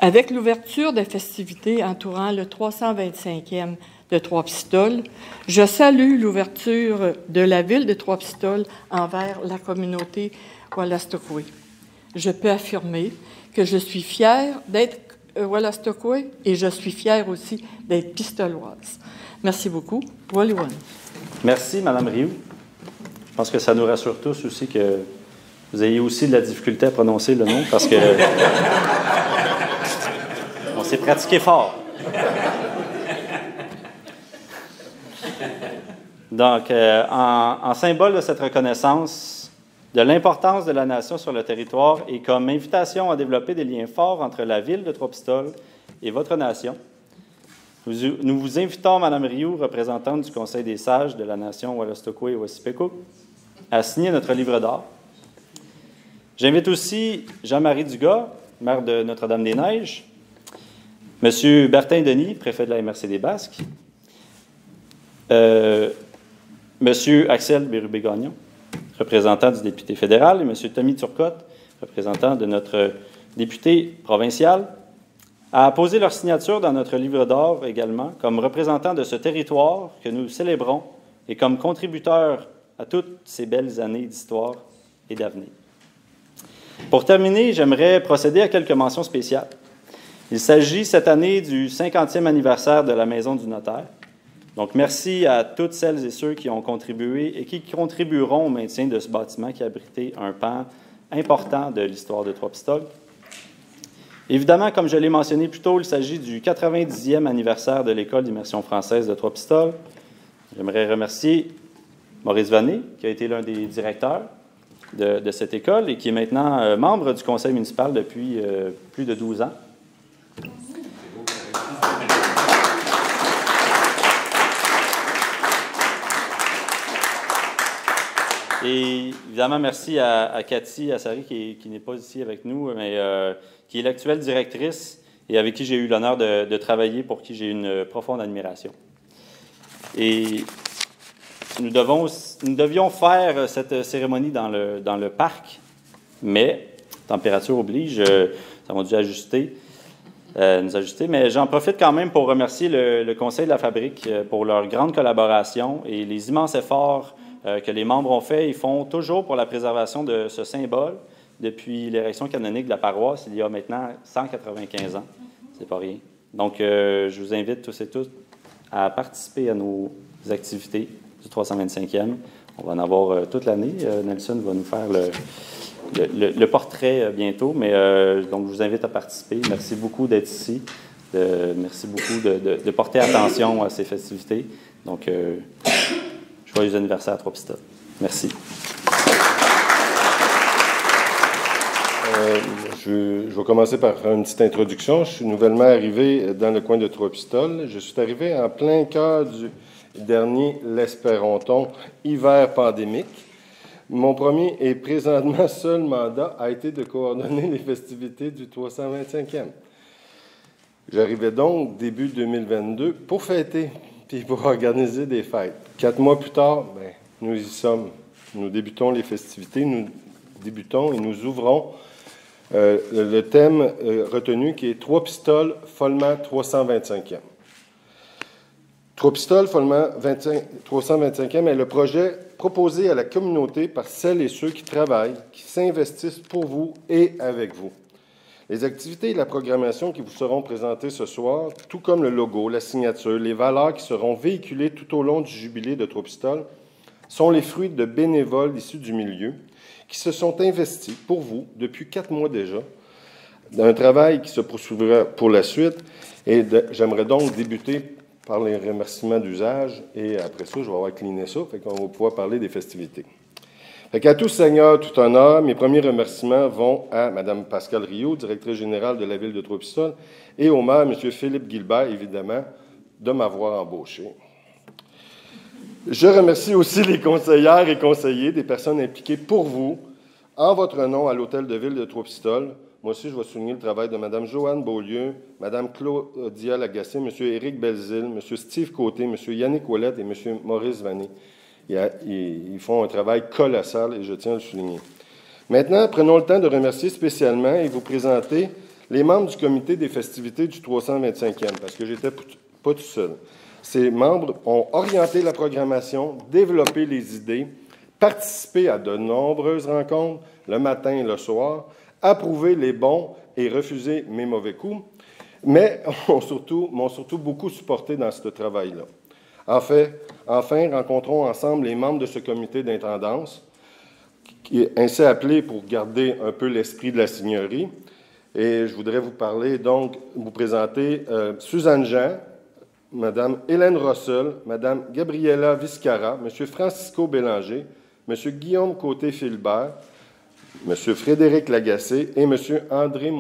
Avec l'ouverture des festivités entourant le 325e de Trois-Pistoles, je salue l'ouverture de la ville de Trois-Pistoles envers la communauté Wolastoqey. Je peux affirmer que je suis fière d'être Wolastoqey et je suis fière aussi d'être pistoloise. Merci beaucoup. Waliwan. Merci, Mme Rioux. Je pense que ça nous rassure tous aussi que vous ayez aussi de la difficulté à prononcer le nom parce que on s'est pratiqué fort. Donc, en symbole de cette reconnaissance, de l'importance de la nation sur le territoire et comme invitation à développer des liens forts entre la ville de Trois-Pistoles et votre nation, nous vous invitons, Mme Rioux, représentante du Conseil des sages de la nation Wolastoqey et Wassibekuk, à signer notre livre d'or. J'invite aussi Jean-Marie Dugas, maire de Notre-Dame-des-Neiges, M. Bertin Denis, préfet de la MRC des Basques, M. Axel Bérubé-Gagnon, représentant du député fédéral, et M. Tommy Turcotte, représentant de notre député provincial, à poser leur signature dans notre livre d'or également, comme représentants de ce territoire que nous célébrons et comme contributeurs à toutes ces belles années d'histoire et d'avenir. Pour terminer, j'aimerais procéder à quelques mentions spéciales. Il s'agit cette année du 50e anniversaire de la Maison du notaire. Donc, merci à toutes celles et ceux qui ont contribué et qui contribueront au maintien de ce bâtiment qui a abrité un pan important de l'histoire de Trois-Pistoles. Évidemment, comme je l'ai mentionné plus tôt, il s'agit du 90e anniversaire de l'École d'immersion française de Trois-Pistoles. J'aimerais remercier Maurice Vanet, qui a été l'un des directeurs de cette école et qui est maintenant membre du conseil municipal depuis plus de 12 ans. Et évidemment, merci à Cathy Assari, qui n'est pas ici avec nous, mais qui est l'actuelle directrice et avec qui j'ai eu l'honneur de travailler, pour qui j'ai une profonde admiration. Et nous devions faire cette cérémonie dans le parc, mais température oblige, ça m'a dû nous ajuster. Mais j'en profite quand même pour remercier le Conseil de la Fabrique pour leur grande collaboration et les immenses efforts que les membres ont fait et font toujours pour la préservation de ce symbole depuis l'érection canonique de la paroisse il y a maintenant 195 ans. C'est pas rien. Donc, je vous invite tous et toutes à participer à nos activités du 325e. On va en avoir toute l'année. Nelson va nous faire le portrait bientôt, mais donc je vous invite à participer. Merci beaucoup d'être ici. Merci beaucoup de porter attention à ces festivités. Donc, joyeux anniversaire à Trois-Pistoles. Merci. Je vais commencer par faire une petite introduction. Je suis nouvellement arrivé dans le coin de Trois-Pistoles. Je suis arrivé en plein cœur du dernier, l'espéronton, hiver pandémique. Mon premier et présentement seul mandat a été de coordonner les festivités du 325e. J'arrivais donc début 2022 pour fêter puis pour organiser des fêtes. 4 mois plus tard, nous y sommes. Nous débutons les festivités, nous débutons et nous ouvrons le thème retenu qui est Trois-Pistoles, follement 325e. Trois-Pistoles, follement 325e est le projet proposé à la communauté par celles et ceux qui travaillent, qui s'investissent pour vous et avec vous. Les activités et la programmation qui vous seront présentées ce soir, tout comme le logo, la signature, les valeurs qui seront véhiculées tout au long du jubilé de Trois-Pistoles, sont les fruits de bénévoles issus du milieu qui se sont investis pour vous depuis 4 mois déjà, d'un travail qui se poursuivra pour la suite. Et j'aimerais donc débuter par les remerciements d'usage et après ça, je vais avoir cliné ça, fait qu'on va pouvoir parler des festivités. Fait qu'à tout Seigneur, tout honneur, mes premiers remerciements vont à Mme Pascale Rio, directrice générale de la Ville de Trois-Pistoles, et au maire, M. Philippe Guilbert, évidemment, de m'avoir embauché. Je remercie aussi les conseillères et conseillers, des personnes impliquées pour vous, en votre nom, à l'Hôtel de Ville de Trois-Pistoles. Moi aussi, je vais souligner le travail de Mme Joanne Beaulieu, Mme Claudia Lagacé, M. Éric Belzile, M. Steve Côté, M. Yannick Ouellette et M. Maurice Vanné. Ils font un travail colossal et je tiens à le souligner. Maintenant, prenons le temps de remercier spécialement et vous présenter les membres du comité des festivités du 325e, parce que je n'étais pas tout seul. Ces membres ont orienté la programmation, développé les idées, participé à de nombreuses rencontres, le matin et le soir, approuvé les bons et refusé mes mauvais coups, mais m'ont surtout beaucoup supporté dans ce travail-là. Enfin, rencontrons ensemble les membres de ce comité d'intendance, qui est ainsi appelé pour garder un peu l'esprit de la seigneurie. Et je voudrais vous présenter Suzanne Jean, Mme Hélène Rossel, Mme Gabriela Viscara, M. Francisco Bélanger, M. Guillaume Côté-Philbert, M. Frédéric Lagacé et M. André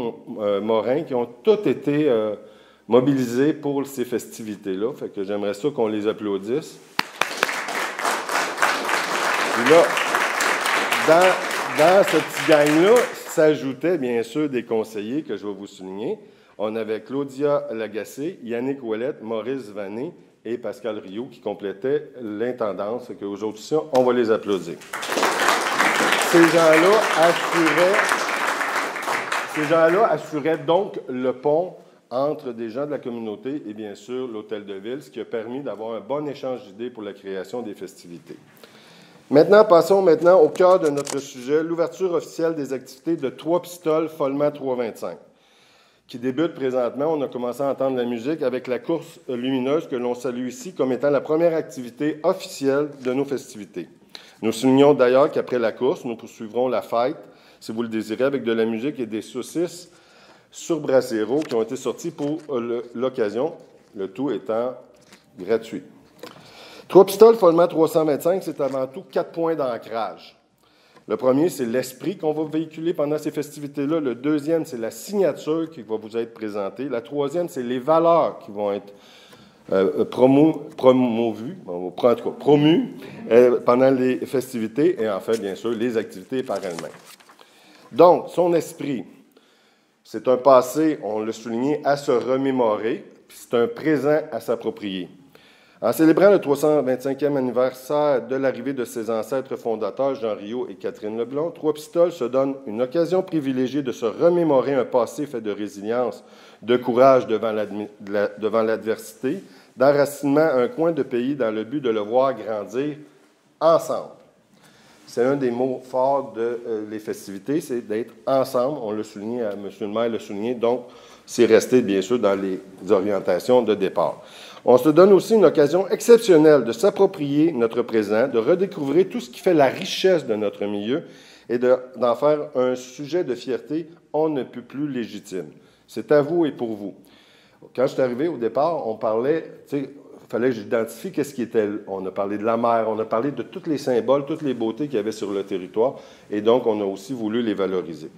Morin, qui ont tous été mobilisés pour ces festivités-là. Fait que j'aimerais ça qu'on les applaudisse. Puis là, dans cette petite gang-là, s'ajoutaient bien sûr des conseillers que je vais vous souligner. On avait Claudia Lagacé, Yannick Ouellette, Maurice Vanné et Pascal Rio qui complétaient l'intendance. Fait qu'aujourd'hui, on va les applaudir. Ces gens-là assuraient donc le pont entre des gens de la communauté et bien sûr l'Hôtel de Ville, ce qui a permis d'avoir un bon échange d'idées pour la création des festivités. Passons au cœur de notre sujet, l'ouverture officielle des activités de Trois-Pistoles, follement 325, qui débute présentement. On a commencé à entendre la musique avec la course lumineuse que l'on salue ici comme étant la première activité officielle de nos festivités. Nous soulignons d'ailleurs qu'après la course, nous poursuivrons la fête, si vous le désirez, avec de la musique et des saucisses sur Bracero qui ont été sortis pour l'occasion, le tout étant gratuit. Trois-Pistoles, follement 325, c'est avant tout 4 points d'ancrage. Le premier, c'est l'esprit qu'on va véhiculer pendant ces festivités-là. Le deuxième, c'est la signature qui va vous être présentée. La troisième, c'est les valeurs qui vont être promues pendant les festivités. Et enfin, bien sûr, les activités par elles-mêmes. Donc, son esprit, c'est un passé, on l'a souligné, à se remémorer, puis c'est un présent à s'approprier. En célébrant le 325e anniversaire de l'arrivée de ses ancêtres fondateurs, Jean Riot et Catherine Leblanc, Trois-Pistoles se donne une occasion privilégiée de se remémorer un passé fait de résilience, de courage devant l'adversité, d'enracinement à un coin de pays dans le but de le voir grandir ensemble. C'est un des mots forts des festivités, c'est d'être ensemble. On l'a souligné, M. le maire l'a souligné, donc c'est resté bien sûr dans les orientations de départ. On se donne aussi une occasion exceptionnelle de s'approprier notre présent, de redécouvrir tout ce qui fait la richesse de notre milieu et d'en faire un sujet de fierté on ne peut plus légitime. C'est à vous et pour vous. Quand je suis arrivé au départ, on parlait, il fallait que j'identifie qu'est-ce qui était. On a parlé de la mer, on a parlé de tous les symboles, toutes les beautés qu'il y avait sur le territoire, et donc on a aussi voulu les valoriser.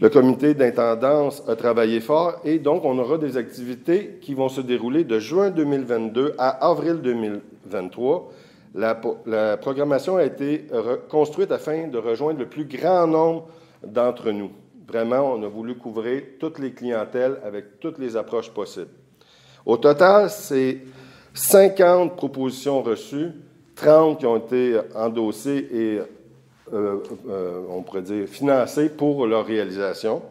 Le comité d'intendance a travaillé fort et donc on aura des activités qui vont se dérouler de juin 2022 à avril 2023. La programmation a été construite afin de rejoindre le plus grand nombre d'entre nous. Vraiment, on a voulu couvrir toutes les clientèles avec toutes les approches possibles. Au total, c'est 50 propositions reçues, 30 qui ont été endossées et on pourrait dire, financés pour leur réalisation.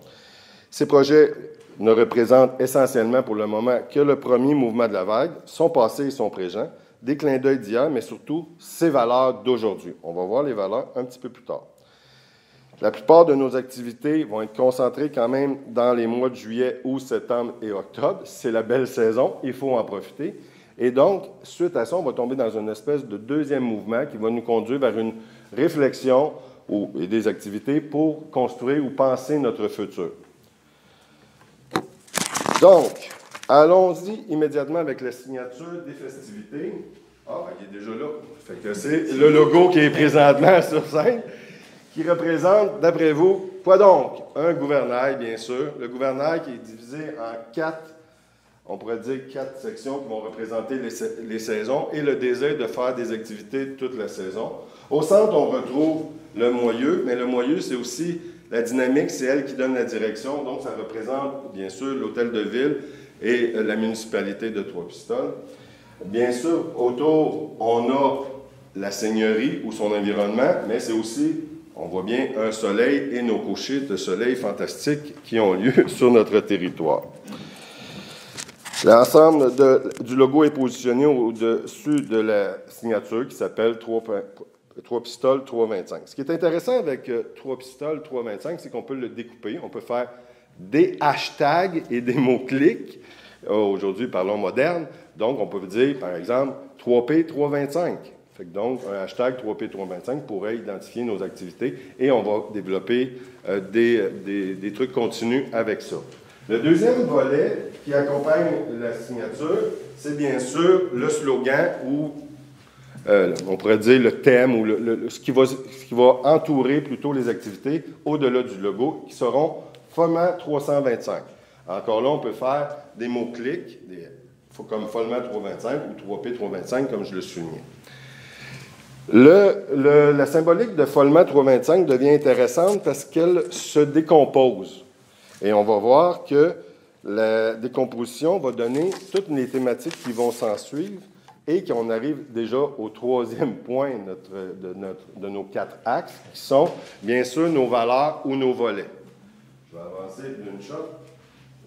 Ces projets ne représentent essentiellement pour le moment que le premier mouvement de la vague, son passé et son présent, des clins d'œil d'hier, mais surtout ses valeurs d'aujourd'hui. On va voir les valeurs un petit peu plus tard. La plupart de nos activités vont être concentrées quand même dans les mois de juillet, août, septembre et octobre. C'est la belle saison, il faut en profiter. Et donc, suite à ça, on va tomber dans une espèce de deuxième mouvement qui va nous conduire vers une réflexion et des activités pour construire ou penser notre futur. Donc, allons-y immédiatement avec la signature des festivités. Ah, ben, il est déjà là. Fait que c'est le logo qui est présentement sur scène, qui représente, d'après vous, quoi donc? Un gouvernail, bien sûr. Le gouvernail qui est divisé en 4, on pourrait dire 4 sections qui vont représenter les saisons et le désir de faire des activités toute la saison. Au centre, on retrouve le moyeu, mais le moyeu, c'est aussi la dynamique, c'est elle qui donne la direction. Donc, ça représente, bien sûr, l'hôtel de ville et la municipalité de Trois-Pistoles. Bien sûr, autour, on a la seigneurie ou son environnement, mais c'est aussi, on voit bien, un soleil et nos couchers de soleil fantastiques qui ont lieu sur notre territoire. L'ensemble du logo est positionné au-dessus de la signature qui s'appelle Trois Pistoles 325. Ce qui est intéressant avec Trois Pistoles 325, c'est qu'on peut le découper. On peut faire des hashtags et des mots-clics. Aujourd'hui, parlons moderne. Donc, on peut dire, par exemple, 3P 325. Fait que donc, un hashtag 3P 325 pourrait identifier nos activités et on va développer des trucs continus avec ça. Le deuxième volet qui accompagne la signature, c'est bien sûr le slogan ou, on pourrait dire, le thème ou ce qui va entourer plutôt les activités au-delà du logo, qui seront Follement 325. Encore là, on peut faire des mots-clics, comme Follement 325 ou 3P 325, comme je le soulignais. La symbolique de Follement 325 devient intéressante parce qu'elle se décompose. Et on va voir que la décomposition va donner toutes les thématiques qui vont s'en suivre et qu'on arrive déjà au troisième point de nos 4 axes, qui sont, bien sûr, nos valeurs ou nos volets. Je vais avancer d'une shot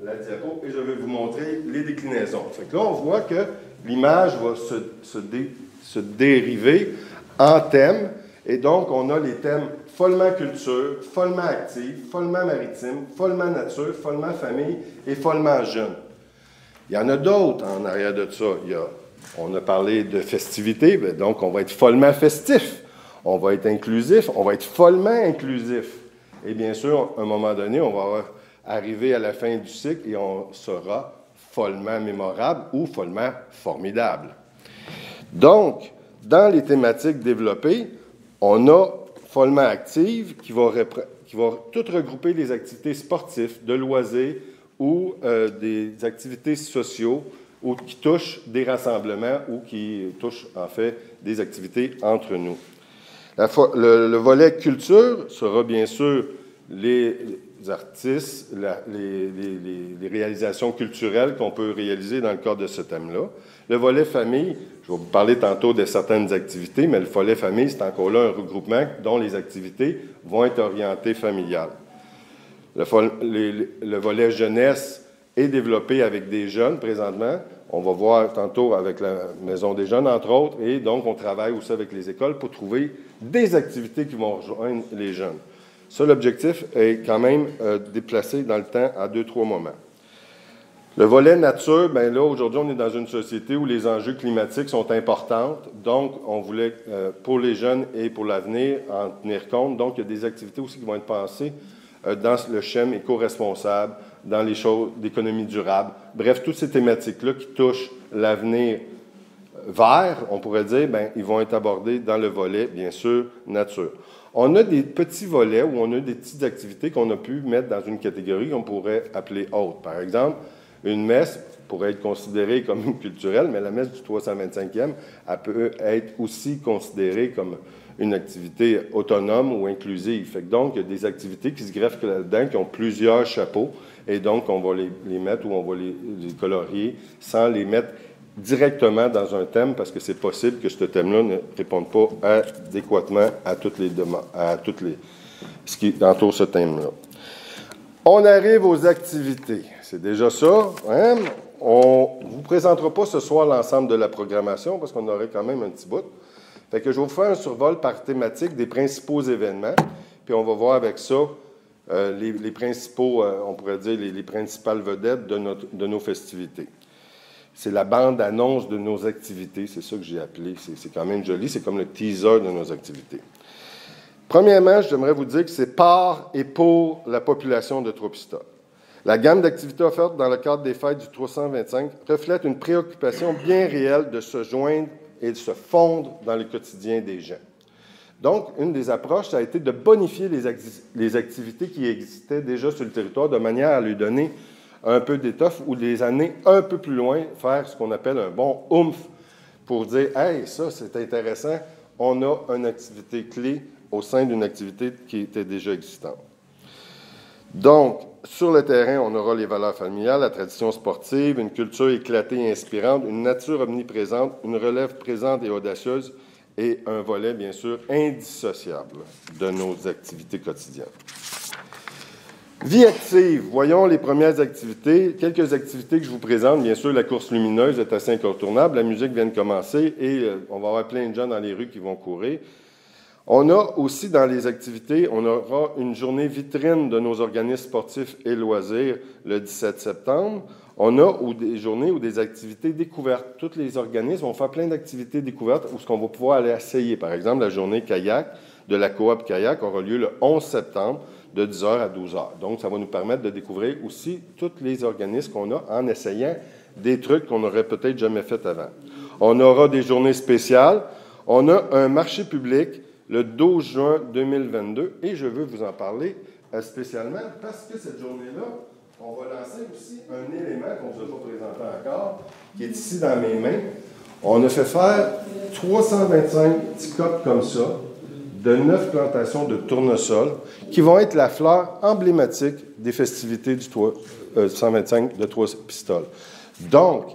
la diapo et je vais vous montrer les déclinaisons. Fait que là, on voit que l'image va se dériver en thèmes. Et donc, on a les thèmes follement culture, follement active, follement maritime, follement nature, follement famille et follement jeune. Il y en a d'autres en arrière de ça. On a parlé de festivités, donc on va être follement festif, on va être inclusif, on va être follement inclusif. Et bien sûr, à un moment donné, on va arriver à la fin du cycle et on sera follement mémorable ou follement formidable. Donc, dans les thématiques développées, on a follement active qui va tout regrouper les activités sportives, de loisirs ou des activités sociaux ou qui touchent des rassemblements ou qui touchent en fait des activités entre nous. Le volet culture sera bien sûr les artistes, les réalisations culturelles qu'on peut réaliser dans le cadre de ce thème-là. Le volet famille, je vais vous parler tantôt de certaines activités, mais le volet famille, c'est encore là un regroupement dont les activités vont être orientées familiales. Le volet jeunesse est développé avec des jeunes présentement. On va voir tantôt avec la Maison des jeunes, entre autres, et donc on travaille aussi avec les écoles pour trouver des activités qui vont rejoindre les jeunes. Ça, l'objectif est quand même déplacé dans le temps à 2-3 moments. Le volet nature, bien là, aujourd'hui, on est dans une société où les enjeux climatiques sont importants. Donc, on voulait, pour les jeunes et pour l'avenir, en tenir compte. Donc, il y a des activités aussi qui vont être pensées dans le schème éco-responsable, dans les choses d'économie durable. Bref, toutes ces thématiques-là qui touchent l'avenir vert, on pourrait dire, bien, ils vont être abordés dans le volet, bien sûr, nature. On a des petits volets où on a des petites activités qu'on a pu mettre dans une catégorie qu'on pourrait appeler haute. Par exemple, une messe pourrait être considérée comme culturelle, mais la messe du 325e, elle peut être aussi considérée comme une activité autonome ou inclusive. Fait que donc, il y a des activités qui se greffent là-dedans, qui ont plusieurs chapeaux, et donc on va les mettre ou on va les colorier sans les mettre directement dans un thème, parce que c'est possible que ce thème-là ne réponde pas adéquatement à toutes les demandes, ce qui entoure ce thème-là. On arrive aux activités. C'est déjà ça. Hein? On ne vous présentera pas ce soir l'ensemble de la programmation parce qu'on aurait quand même un petit bout. Fait que je vais vous faire un survol par thématique des principaux événements. Puis on va voir avec ça les principaux, on pourrait dire, les principales vedettes de nos festivités. C'est la bande-annonce de nos activités. C'est ça que j'ai appelé. C'est quand même joli. C'est comme le teaser de nos activités. Premièrement, j'aimerais vous dire que c'est par et pour la population de Trois-Pistoles. La gamme d'activités offertes dans le cadre des fêtes du 325 reflète une préoccupation bien réelle de se joindre et de se fondre dans le quotidien des gens. Donc, une des approches, ça a été de bonifier les activités qui existaient déjà sur le territoire de manière à lui donner un peu d'étoffe ou des années un peu plus loin, faire ce qu'on appelle un bon oomph pour dire « Hey, ça, c'est intéressant, on a une activité clé au sein d'une activité qui était déjà existante. » Donc, sur le terrain, on aura les valeurs familiales, la tradition sportive, une culture éclatée et inspirante, une nature omniprésente, une relève présente et audacieuse et un volet, bien sûr, indissociable de nos activités quotidiennes. Vie active. Voyons les premières activités. Quelques activités que je vous présente. Bien sûr, la course lumineuse est assez incontournable. La musique vient de commencer et on va avoir plein de gens dans les rues qui vont courir. On a aussi dans les activités, on aura une journée vitrine de nos organismes sportifs et loisirs le 17 septembre. On a des journées ou des activités découvertes. Tous les organismes vont faire plein d'activités découvertes où ce qu'on va pouvoir aller essayer. Par exemple, la journée kayak de la coop kayak aura lieu le 11 septembre de 10h à 12h. Donc, ça va nous permettre de découvrir aussi tous les organismes qu'on a en essayant des trucs qu'on n'aurait peut-être jamais fait avant. On aura des journées spéciales. On a un marché public le 12 juin 2022, et je veux vous en parler spécialement parce que cette journée-là, on va lancer aussi un élément qu'on ne vous a pas présenté encore, qui est ici dans mes mains. On a fait faire 325 petits copes comme ça, de 9 plantations de tournesol, qui vont être la fleur emblématique des festivités du 125 de Trois-Pistoles. Donc,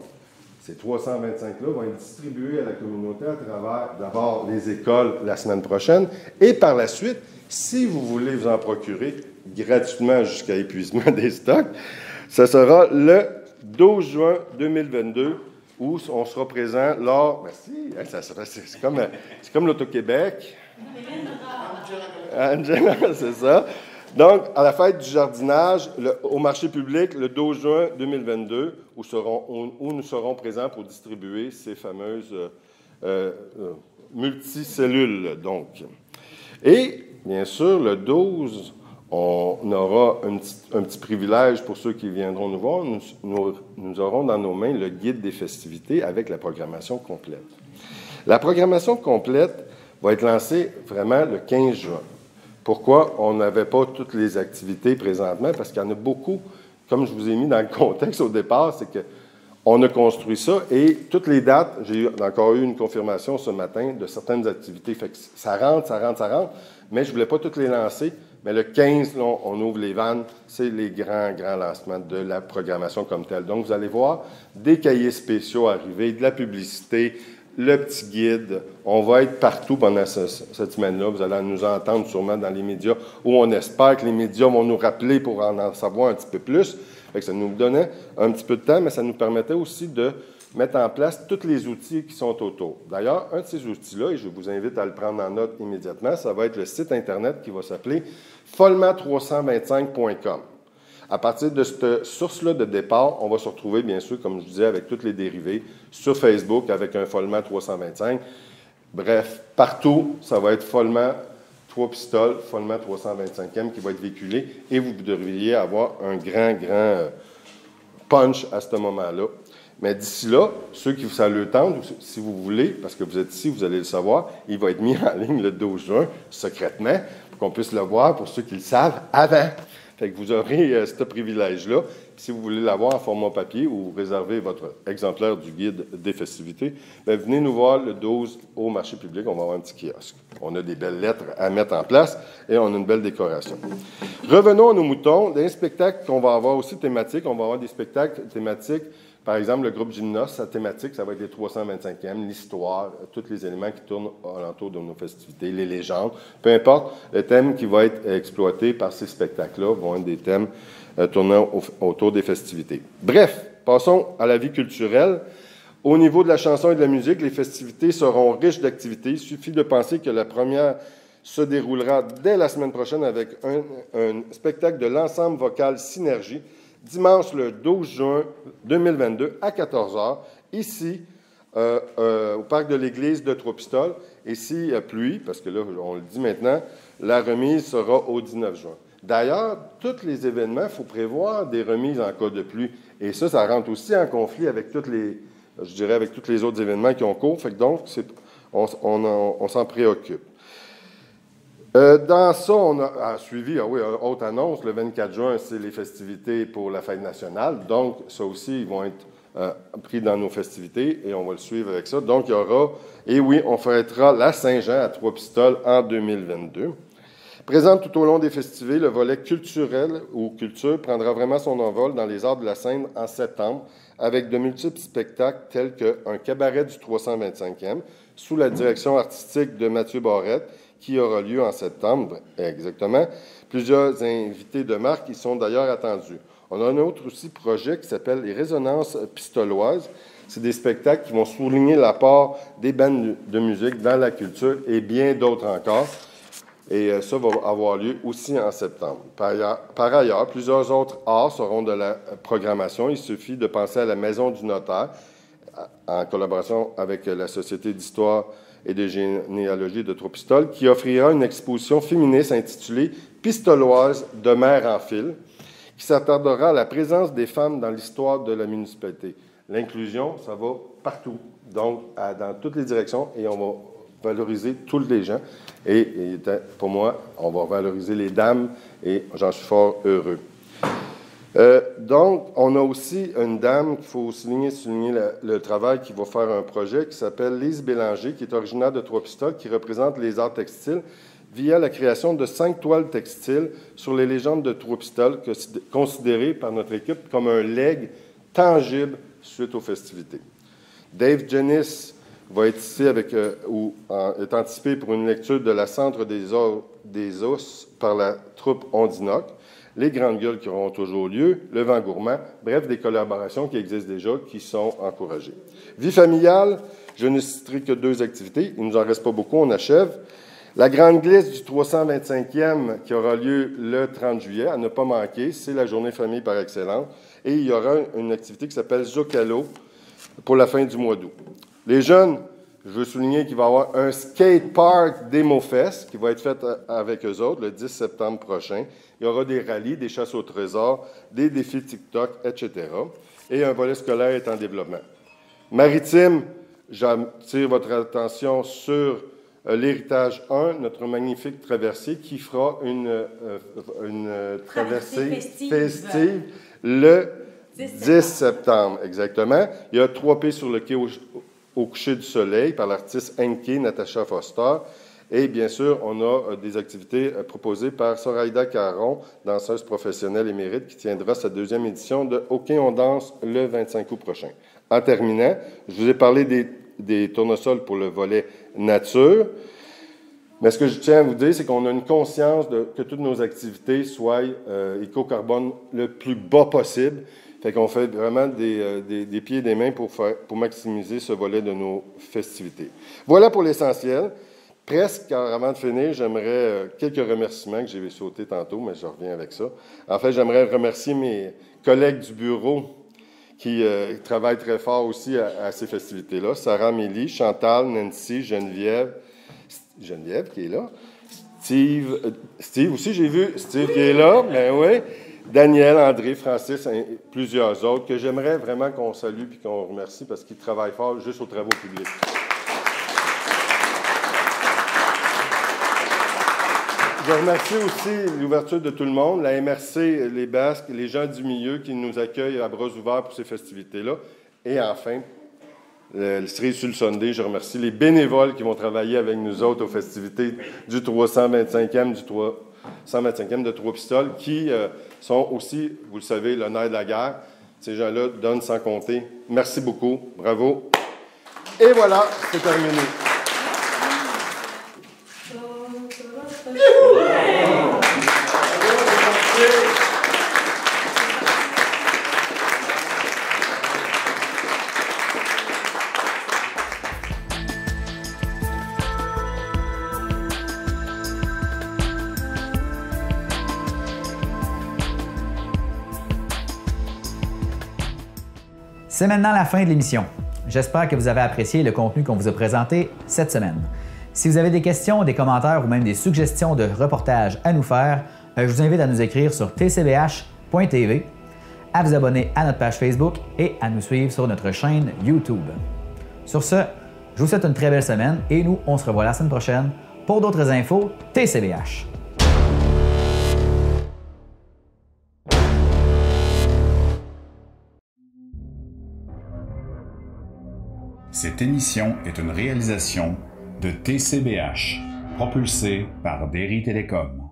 ces 325-là vont être distribués à la communauté à travers d'abord les écoles la semaine prochaine et par la suite, si vous voulez vous en procurer gratuitement jusqu'à épuisement des stocks, ce sera le 12 juin 2022 où on sera présent lors... Merci, c'est comme l'Auto-Québec. Angela, c'est ça. Donc, à la fête du jardinage, au marché public, le 12 juin 2022, où nous serons présents pour distribuer ces fameuses multicellules. Donc. Et, bien sûr, le 12, on aura un petit privilège pour ceux qui viendront nous voir. Nous aurons dans nos mains le guide des festivités avec la programmation complète. La programmation complète va être lancée vraiment le 15 juin. Pourquoi on n'avait pas toutes les activités présentement? Parce qu'il y en a beaucoup, comme je vous ai mis dans le contexte au départ, c'est qu'on a construit ça et toutes les dates, j'ai encore eu une confirmation ce matin de certaines activités. Fait que ça rentre, mais je ne voulais pas toutes les lancer. Mais le 15, là, on ouvre les vannes, c'est les grands lancements de la programmation comme telle. Donc, vous allez voir des cahiers spéciaux arriver, de la publicité, le petit guide. On va être partout pendant cette semaine-là. Vous allez nous entendre sûrement dans les médias, où on espère que les médias vont nous rappeler pour en savoir un petit peu plus. Fait que ça nous donnait un petit peu de temps, mais ça nous permettait aussi de mettre en place tous les outils qui sont autour. D'ailleurs, un de ces outils-là, et je vous invite à le prendre en note immédiatement, ça va être le site Internet qui va s'appeler follement325.com. À partir de cette source-là de départ, on va se retrouver, bien sûr, comme je disais, avec toutes les dérivés, sur Facebook avec un Follement 325. Bref, partout, ça va être Follement 3 pistoles, Follement 325e qui va être véhiculé et vous devriez avoir un grand punch à ce moment-là. Mais d'ici là, ceux qui ça le tente, si vous voulez, parce que vous êtes ici, vous allez le savoir, il va être mis en ligne le 12 juin, secrètement, pour qu'on puisse le voir, pour ceux qui le savent, avant. Fait que vous aurez ce privilège-là. Si vous voulez l'avoir en format papier ou réserver votre exemplaire du guide des festivités, bien, venez nous voir le 12 au marché public. On va avoir un petit kiosque. On a des belles lettres à mettre en place et on a une belle décoration. Revenons à nos moutons. Des spectacles qu'on va avoir aussi thématiques. On va avoir des spectacles thématiques. Par exemple, le groupe Gymnos, sa thématique, ça va être les 325e, l'histoire, tous les éléments qui tournent alentour de nos festivités, les légendes. Peu importe, le thème qui va être exploité par ces spectacles-là vont être des thèmes tournant autour des festivités. Bref, passons à la vie culturelle. Au niveau de la chanson et de la musique, les festivités seront riches d'activités. Il suffit de penser que la première se déroulera dès la semaine prochaine avec un spectacle de l'ensemble vocal Synergie, dimanche le 12 juin 2022 à 14h, ici, au parc de l'église de Trois-Pistoles. Et s'il y a pluie, parce que là, on le dit maintenant, la remise sera au 19 juin. D'ailleurs, tous les événements, il faut prévoir des remises en cas de pluie. Et ça rentre aussi en conflit avec tous les autres événements qui ont cours. Fait que donc, on s'en préoccupe. Dans ça, on a suivi, autre annonce, le 24 juin, c'est les festivités pour la fête nationale. Donc, ça aussi, ils vont être pris dans nos festivités et on va le suivre avec ça. Donc, il y aura, et oui, on fêtera la Saint-Jean à Trois-Pistoles en 2022. Présente tout au long des festivités, le volet culturel ou culture prendra vraiment son envol dans les arts de la scène en septembre avec de multiples spectacles tels qu'un cabaret du 325e sous la direction artistique de Mathieu Barrette, qui aura lieu en septembre, exactement. Plusieurs invités de marque qui sont d'ailleurs attendus. On a un autre aussi projet qui s'appelle les Résonances pistoloises. C'est des spectacles qui vont souligner l'apport des bandes de musique dans la culture et bien d'autres encore. Et ça va avoir lieu aussi en septembre. Par ailleurs, plusieurs autres arts seront de la programmation. Il suffit de penser à la Maison du notaire, en collaboration avec la Société d'histoire et de généalogie de Trois-Pistoles, qui offrira une exposition féministe intitulée « Pistoloise de mère en fil », qui s'attardera à la présence des femmes dans l'histoire de la municipalité. L'inclusion, ça va partout, donc dans toutes les directions, et on va valoriser tous les gens. Et pour moi, on va valoriser les dames, et j'en suis fort heureux. Donc, on a aussi une dame qu'il faut souligner le travail, qui va faire un projet qui s'appelle Lise Bélanger, qui est originaire de Trois-Pistoles, qui représente les arts textiles via la création de 5 toiles textiles sur les légendes de Trois-Pistoles, considérées par notre équipe comme un legs tangible suite aux festivités. Dave Jennis va être ici est anticipé pour une lecture de la Cendre des os par la troupe Ondinoc, les Grandes Gueules qui auront toujours lieu, le Vent gourmand, bref, des collaborations qui existent déjà, qui sont encouragées. Vie familiale, je ne citerai que 2 activités, il ne nous en reste pas beaucoup, on achève. La Grande Glisse du 325e qui aura lieu le 30 juillet, à ne pas manquer, c'est la journée famille par excellence. Et il y aura une activité qui s'appelle Zocalo pour la fin du mois d'août. Les jeunes, je veux souligner qu'il va y avoir un skate park Demo Fest qui va être fait avec eux autres le 10 septembre prochain. Il y aura des rallyes, des chasses au trésor, des défis TikTok, etc. Et un volet scolaire est en développement. Maritime, j'attire votre attention sur l'Héritage 1, notre magnifique traversier qui fera une traversée festive le 10 septembre, exactement. Il y a 3 P sur le quai au coucher du soleil par l'artiste Enke Natacha Foster. Et bien sûr, on a des activités proposées par Soraïda Caron, danseuse professionnelle émérite, qui tiendra sa 2e édition de OK, on danse le 25 août prochain. En terminant, je vous ai parlé des tournesols pour le volet nature. Mais ce que je tiens à vous dire, c'est qu'on a une conscience que toutes nos activités soient éco-carbone le plus bas possible. Fait qu'on fait vraiment des pieds et des mains pour maximiser ce volet de nos festivités. Voilà pour l'essentiel. Presque, avant de finir, j'aimerais quelques remerciements que j'ai sautés tantôt, mais je reviens avec ça. En fait, j'aimerais remercier mes collègues du bureau qui travaillent très fort aussi à ces festivités-là. Sarah, Amélie, Chantal, Nancy, Geneviève qui est là. Steve aussi, j'ai vu. Steve qui est là, ben oui. Daniel, André, Francis et plusieurs autres que j'aimerais vraiment qu'on salue et qu'on remercie parce qu'ils travaillent fort juste aux travaux publics. Je remercie aussi l'ouverture de tout le monde, la MRC, les Basques, les gens du milieu qui nous accueillent à bras ouverts pour ces festivités-là. Et enfin, le Street sur le Sunday, je remercie les bénévoles qui vont travailler avec nous autres aux festivités du 325e de Trois-Pistoles, qui sont aussi, vous le savez, le nerf de la guerre. Ces gens-là donnent sans compter. Merci beaucoup. Bravo. Et voilà, c'est terminé. C'est maintenant la fin de l'émission. J'espère que vous avez apprécié le contenu qu'on vous a présenté cette semaine. Si vous avez des questions, des commentaires ou même des suggestions de reportages à nous faire, je vous invite à nous écrire sur tcbh.tv, à vous abonner à notre page Facebook et à nous suivre sur notre chaîne YouTube. Sur ce, je vous souhaite une très belle semaine et nous, on se revoit la semaine prochaine pour d'autres infos TCBH. Cette émission est une réalisation de TCBH, propulsée par Derry Télécom.